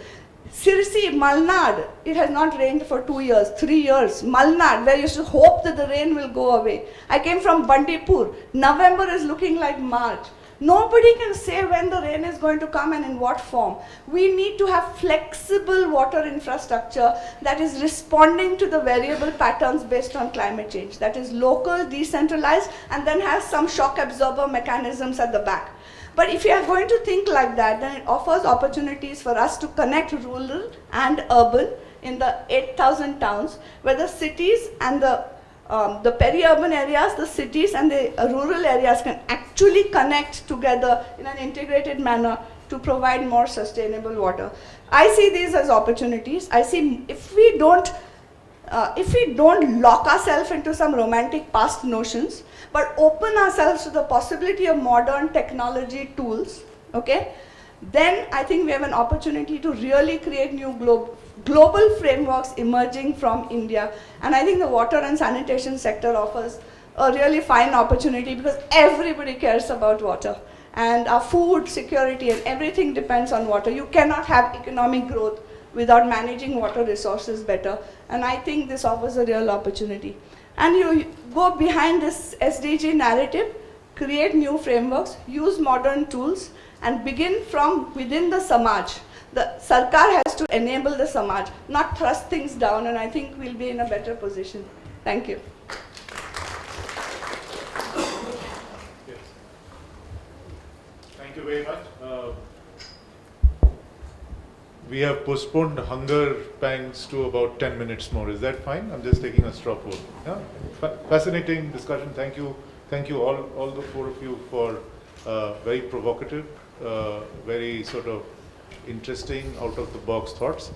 Sirsi, Malnad, it has not rained for 2 years, 3 years. Malnad, where you should hope that the rain will go away. I came from Bandipur. November is looking like March. Nobody can say when the rain is going to come and in what form. We need to have flexible water infrastructure that is responding to the variable patterns based on climate change. That is local, decentralized, and then has some shock absorber mechanisms at the back. But if you are going to think like that, then it offers opportunities for us to connect rural and urban in the 8,000 towns, where the cities and the peri-urban areas, the cities and the rural areas can actually connect together in an integrated manner to provide more sustainable water. I see these as opportunities. I see if we don't lock ourselves into some romantic past notions, but open ourselves to the possibility of modern technology tools, okay, then I think we have an opportunity to really create new global frameworks emerging from India. And I think the water and sanitation sector offers a really fine opportunity because everybody cares about water. And our food security and everything depends on water. You cannot have economic growth without managing water resources better. And I think this offers a real opportunity. And you go behind this SDG narrative, create new frameworks, use modern tools, and begin from within the Samaj. The Sarkar has to enable the Samaj, not thrust things down, and I think we'll be in a better position. Thank you. Yes. Thank you very much. We have postponed hunger pangs to about 10 minutes more. Is that fine? I'm just taking a straw poll. Yeah? Fascinating discussion. Thank you. Thank you all the four of you for very provocative, very sort of interesting, out-of-the-box thoughts.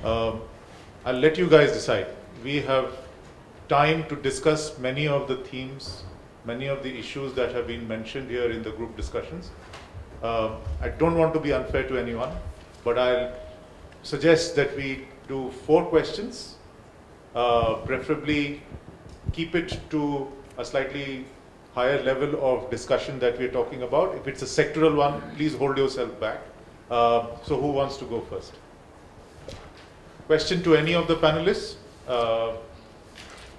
I'll let you guys decide. We have time to discuss many of the themes, many of the issues that have been mentioned here in the group discussions. I don't want to be unfair to anyone, but I'll suggest that we do 4 questions, preferably keep it to a slightly higher level of discussion that we're talking about. If it's a sectoral one, please hold yourself back. So who wants to go first? Question to any of the panelists,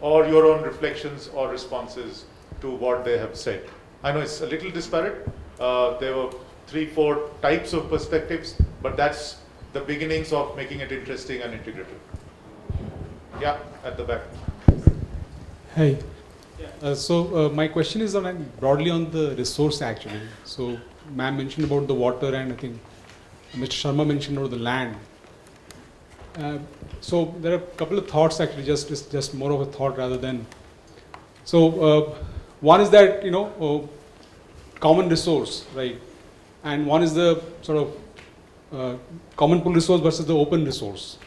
or your own reflections or responses to what they have said. I know it's a little disparate. There were 3-4 types of perspectives, but that's the beginnings of making it interesting and integrated. Yeah, at the back. Hi. My question is broadly on the resource actually. So ma'am mentioned about the water and I think Mr. Sharma mentioned about the land. So there are a couple of thoughts actually, just more of a thought rather than. So one is that, common resource, right? And one is the sort of common pool resource versus the open resource.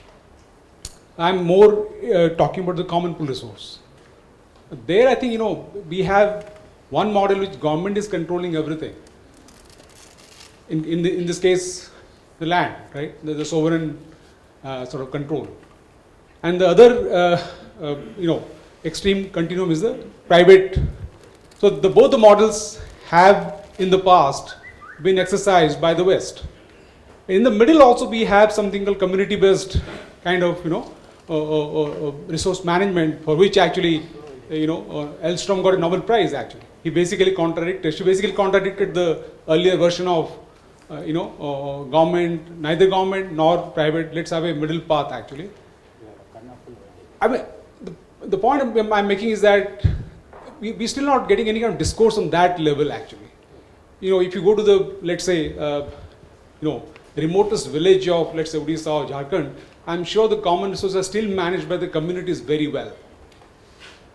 I'm more talking about the common pool resource. There I think, we have one model which government is controlling everything. In this case, the land, right? The sovereign sort of control. And the other, extreme continuum is the private. So both the models have in the past been exercised by the West. In the middle also we have something called community-based kind of, resource management, for which actually, Elstrom got a Nobel Prize actually. She basically contradicted the earlier version of, government, neither government nor private, let's have a middle path actually. I mean, the point I'm making is that we're still not getting any kind of discourse on that level actually. If you go to the, let's say, the remotest village of, let's say, Odisha or Jharkhand, I'm sure the common resources are still managed by the communities very well.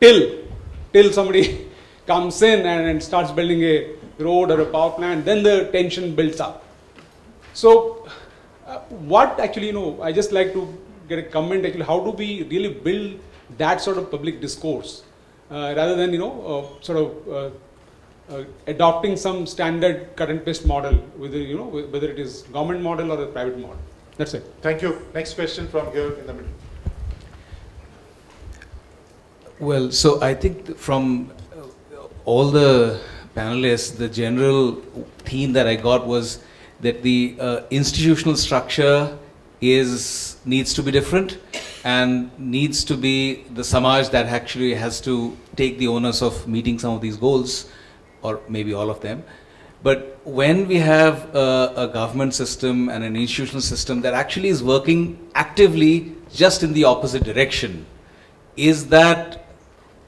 till somebody comes in and starts building a road or a power plant, then the tension builds up. So what actually, I just like to get a comment actually, how do we really build that sort of public discourse rather than, adopting some standard current-based model, whether it is government model or a private model. That's it. Thank you. Next question from here in the middle. Well, so I think from all the panelists, the general theme that I got was that the institutional structure needs to be different and needs to be the Samaj that actually has to take the onus of meeting some of these goals, or maybe all of them. But when we have a government system and an institutional system that actually is working actively just in the opposite direction, is that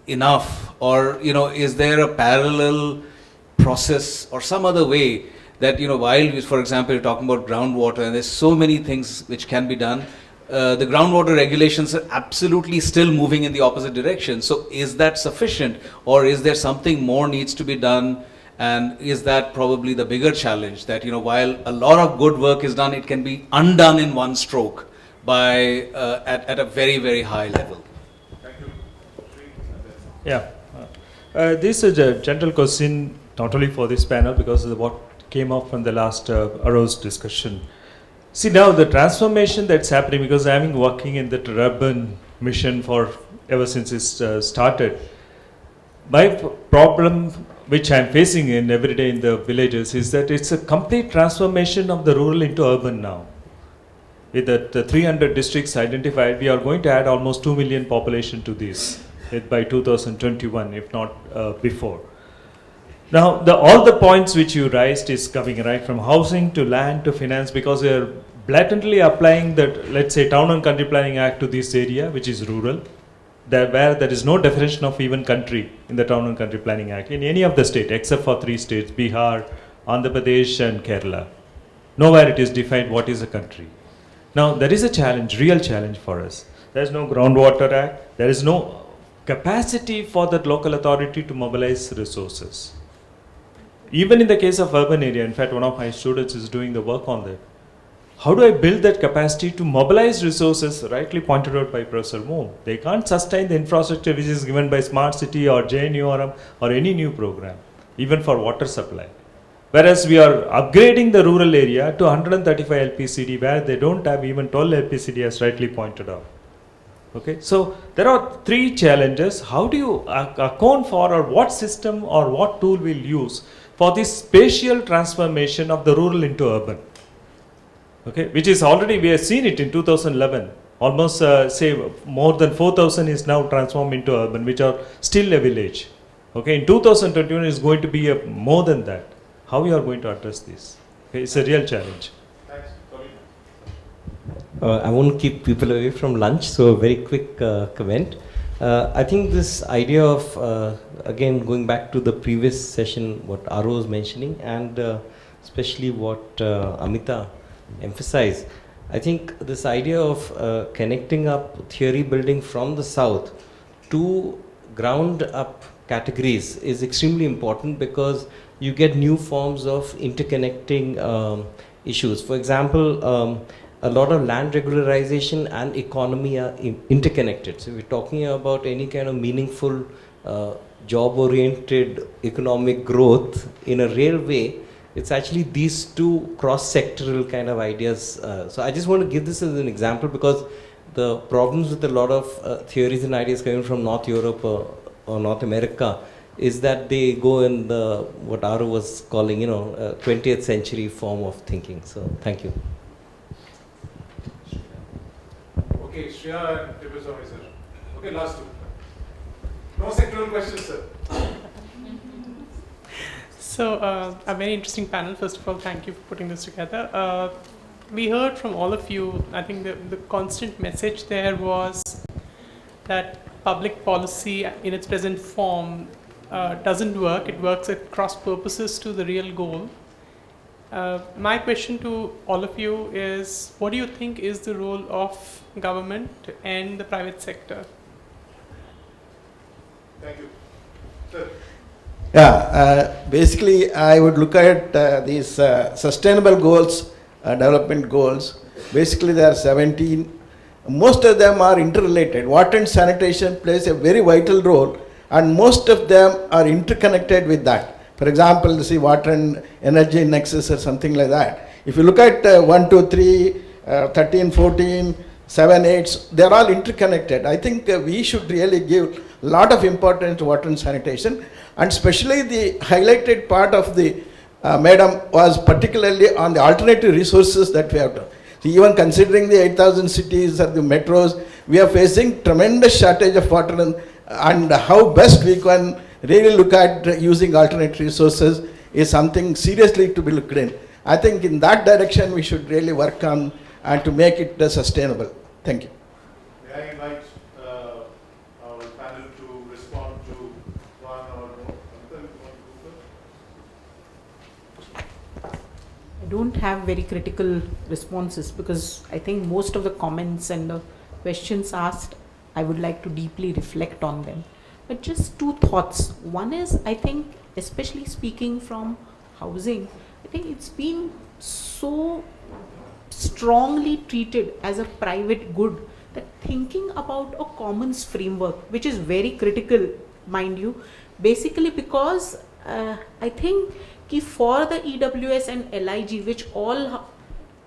enough? Or, is there a parallel process or some other way that, while we, for example, you're talking about groundwater, and there's so many things which can be done, the groundwater regulations are absolutely still moving in the opposite direction. So is that sufficient, or is there something more needs to be done? And is that probably the bigger challenge, that, while a lot of good work is done, it can be undone in one stroke by at a very, very high level? Thank you. Yeah. This is a general question, not only for this panel, because of what came up from the last Arrow's discussion. See, now the transformation that's happening, because I've been working in the urban mission ever since it started. My problem, which I'm facing in every day in the villages, is that it's a complete transformation of the rural into urban now. With the 300 districts identified, we are going to add almost 2 million population to this by 2021, if not before. Now, all the points which you raised is coming right from housing to land to finance, because we are blatantly applying that, let's say, Town and Country Planning Act to this area, which is rural, where there is no definition of even country in the Town and Country Planning Act in any of the states, except for 3 states, Bihar, Andhra Pradesh and Kerala. Nowhere it is defined what is a country. Now, there is a challenge, real challenge for us. There is no Groundwater Act, there is no capacity for the local authority to mobilize resources. Even in the case of urban area, in fact, one of my students is doing the work on that. How do I build that capacity to mobilize resources, rightly pointed out by Professor Moon? They can't sustain the infrastructure which is given by Smart City or JNURM or any new program, even for water supply. Whereas we are upgrading the rural area to 135 LPCD, where they don't have even 12 LPCD, as rightly pointed out. Okay, so there are 3 challenges. How do you account for, or what system or what tool will use for this spatial transformation of the rural into urban? Okay, which is already, we have seen it in 2011. Almost say more than 4,000 is now transformed into urban, which are still a village. Okay, in 2021 is going to be more than that. How we are going to address this? Okay, it's a real challenge. Thanks. I won't keep people away from lunch, so a very quick comment. I think this idea of, again, going back to the previous session, what Aro was mentioning, and especially what Amita emphasized, I think this idea of connecting up theory building from the south to ground up categories is extremely important, because you get new forms of interconnecting issues. For example, a lot of land regularization and economy are interconnected. So we're talking about any kind of meaningful job-oriented economic growth in a real way. It's actually these 2 cross-sectoral kind of ideas. So I just want to give this as an example, because the problems with a lot of theories and ideas coming from North Europe or North America is that they go in the, what Aru was calling, 20th century form of thinking. So thank you. Okay, Shreya and Tibiswamy, sir. Okay, last 2. No sectoral questions, sir. So, a very interesting panel. First of all, thank you for putting this together. We heard from all of you, I think the constant message there was that public policy in its present form doesn't work. It works at cross purposes to the real goal. My question to all of you is, what do you think is the role of government and the private sector? Thank you. Sir. Yeah, basically I would look at these sustainable goals, development goals. Basically there are 17. Most of them are interrelated. Water and sanitation plays a very vital role, and most of them are interconnected with that. For example, you see water and energy nexus or something like that. If you look at 1, 2, 3, 13, 14, 7, 8, they're all interconnected. I think we should really give a lot of importance to water and sanitation, and especially the highlighted part of the madam was particularly on the alternative resources that we have to. Even considering the 8,000 cities or the metros, we are facing tremendous shortage of water, and how best we can really look at using alternate resources is something seriously to be looked in. I think in that direction we should really work on and to make it sustainable. Thank you. May I invite our panel to respond to one or more? I don't have very critical responses because I think most of the comments and the questions asked, I would like to deeply reflect on them. But just two thoughts. One is, I think, especially speaking from housing, I think it's been so strongly treated as a private good that thinking about a commons framework, which is very critical, mind you, basically because I think for the EWS and LIG, which all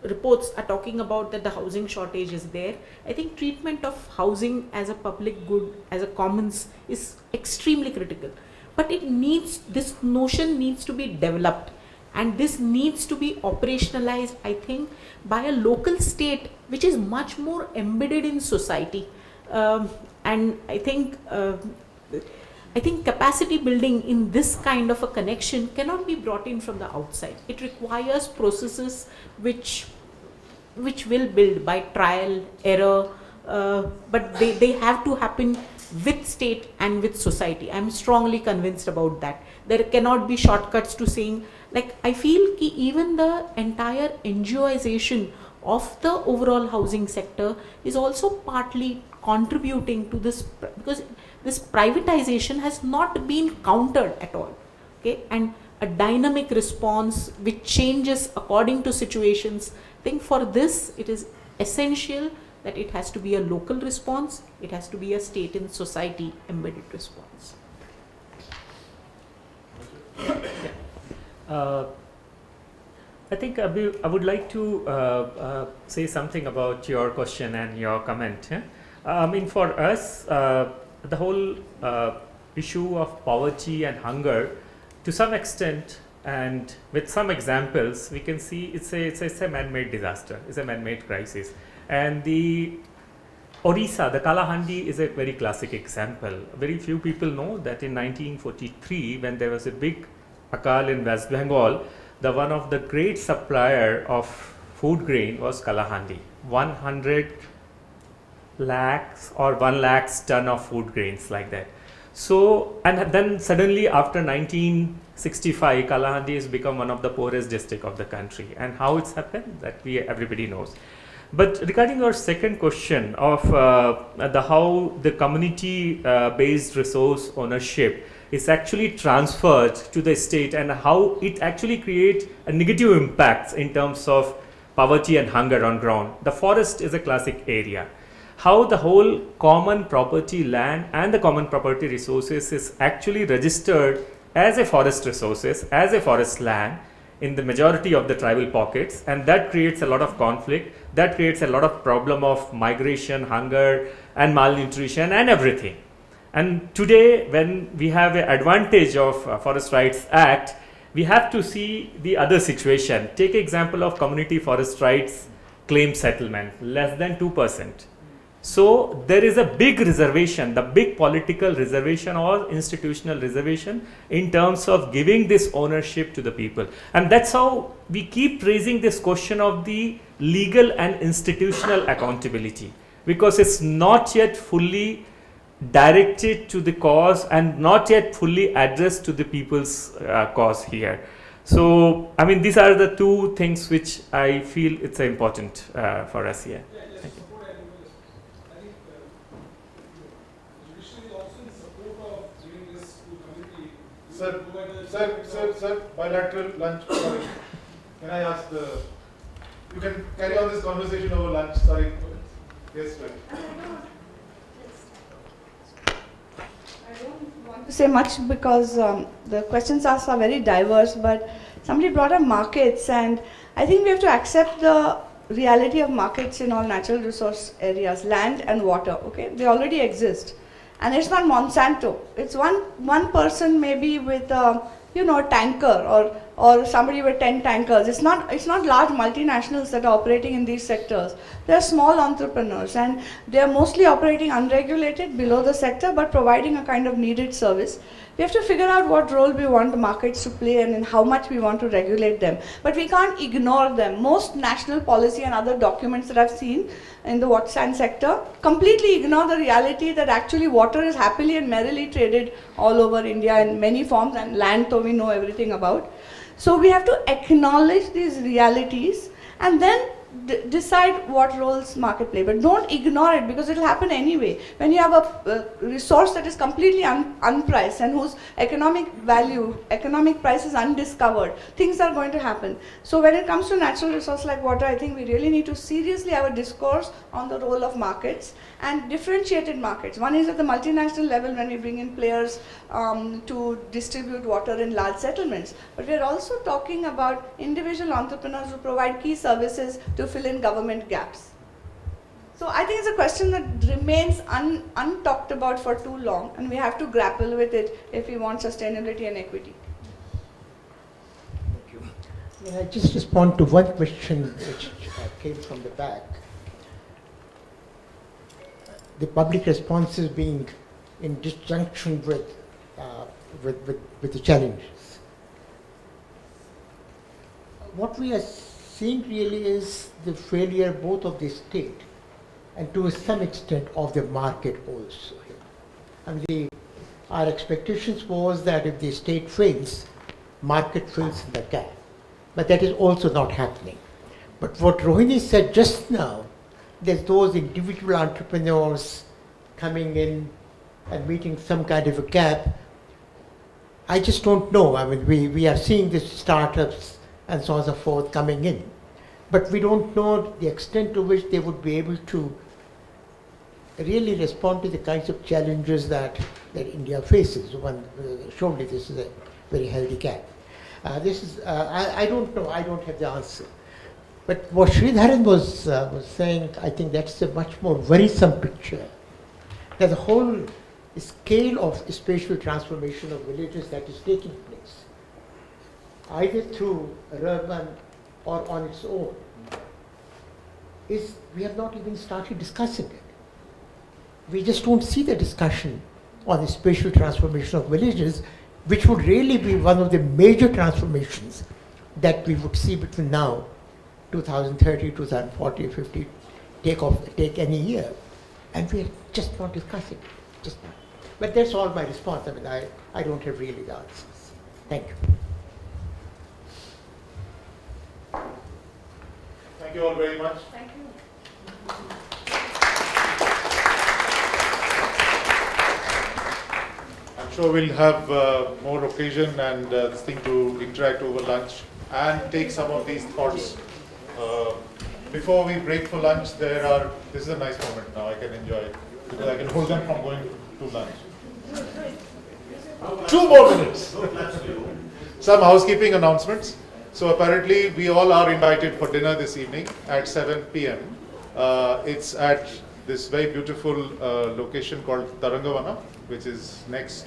reports are talking about that the housing shortage is there, I think treatment of housing as a public good, as a commons, is extremely critical. But it needs, this notion needs to be developed, and this needs to be operationalized, I think, by a local state which is much more embedded in society. And I think capacity building in this kind of a connection cannot be brought in from the outside. It requires processes which will build by trial, error, but they have to happen with state and with society. I'm strongly convinced about that. There cannot be shortcuts to saying, like, I feel ki even the entire NGOization of the overall housing sector is also partly contributing to this, because this privatization has not been countered at all. Okay, and a dynamic response which changes according to situations. I think for this it is essential that it has to be a local response, it has to be a state and society embedded response. I think I would like to say something about your question and your comment. I mean, for us, the whole issue of poverty and hunger, to some extent, and with some examples, we can see it's a man-made disaster, it's a man-made crisis. And the Orissa, the Kalahandi, is a very classic example. Very few people know that in 1943, when there was a big Akal in West Bengal, one of the great supplier of food grain was Kalahandi. 100 lakhs or 1 lakh ton of food grains, like that. So, and then suddenly after 1965, Kalahandi has become one of the poorest districts of the country. And how it's happened, that everybody knows. But regarding your second question of how the community based resource ownership is actually transferred to the state, and how it actually creates a negative impacts in terms of poverty and hunger on ground. The forest is a classic area. How the whole common property land and the common property resources is actually registered as a forest resources, as a forest land in the majority of the tribal pockets, and that creates a lot of conflict, that creates a lot of problem of migration, hunger and malnutrition and everything. And today, when we have an advantage of Forest Rights Act, we have to see the other situation. Take example of community forest rights claim settlement, less than 2%. So there is a big reservation, the big political reservation or institutional reservation in terms of giving this ownership to the people. And that's how we keep raising this question of the legal and institutional accountability, because it's not yet fully directed to the cause and not yet fully addressed to the people's cause here. So, I mean, these are the two things which I feel it's important for us here. Thank you. I think judiciary also in support of Sir, bilateral lunch. Sorry. Can I ask the? You can carry on this conversation over lunch. Sorry. Yes, sir. I don't want to say much because the questions asked are very diverse, but somebody brought up markets, and I think we have to accept the reality of markets in all natural resource areas, land and water, okay? They already exist. And it's not Monsanto. It's one person maybe with a tanker or somebody with 10 tankers. It's not large multinationals that are operating in these sectors. They're small entrepreneurs, and they're mostly operating unregulated below the sector but providing a kind of needed service. We have to figure out what role we want the markets to play and in how much we want to regulate them. But we can't ignore them. Most national policy and other documents that I've seen in the water and sector completely ignore the reality that actually water is happily and merrily traded all over India in many forms, and land though we know everything about. So we have to acknowledge these realities and then decide what roles market play, but don't ignore it because it will happen anyway. When you have a resource that is completely unpriced and whose economic price is undiscovered, things are going to happen. So when it comes to natural resource like water, I think we really need to seriously have a discourse on the role of markets and differentiated markets. One is at the multinational level when we bring in players to distribute water in large settlements, but we are also talking about individual entrepreneurs who provide key services to fill in government gaps. So I think it's a question that remains untalked about for too long, and we have to grapple with it if we want sustainability and equity. Thank you. May I just respond to one question which came from the back? The public responses being in disjunction with the challenges. What we are seeing really is the failure both of the state and to some extent of the market also. I mean, our expectations was that if the state fails, market fills in the gap. But that is also not happening. But what Rohini said just now, there's those individual entrepreneurs coming in and meeting some kind of a gap. I just don't know. I mean, we are seeing these startups and so on and so forth coming in. But we don't know the extent to which they would be able to really respond to the kinds of challenges that India faces. Surely this is a very healthy gap. I don't know, I don't have the answer. But what Sridharan was saying, I think that's a much more worrisome picture. That the whole scale of spatial transformation of villages that is taking place, either through urban or on its own, we have not even started discussing it. We just don't see the discussion on the spatial transformation of villages, which would really be one of the major transformations that we would see between now, 2030, 2040, 50, take any year. And we are just not discussing it, just not. But that's all my response. I mean, I don't have really the answers. Thank you. Thank you all very much. Thank you. I'm sure we'll have more occasion and this thing to interact over lunch and take some of these thoughts. Before we break for lunch, this is a nice moment now, I can enjoy it, because I can hold them from going to lunch. 2 more minutes. Some housekeeping announcements. So apparently we all are invited for dinner this evening at 7 p.m. It's at this very beautiful location called Tarangavana, which is next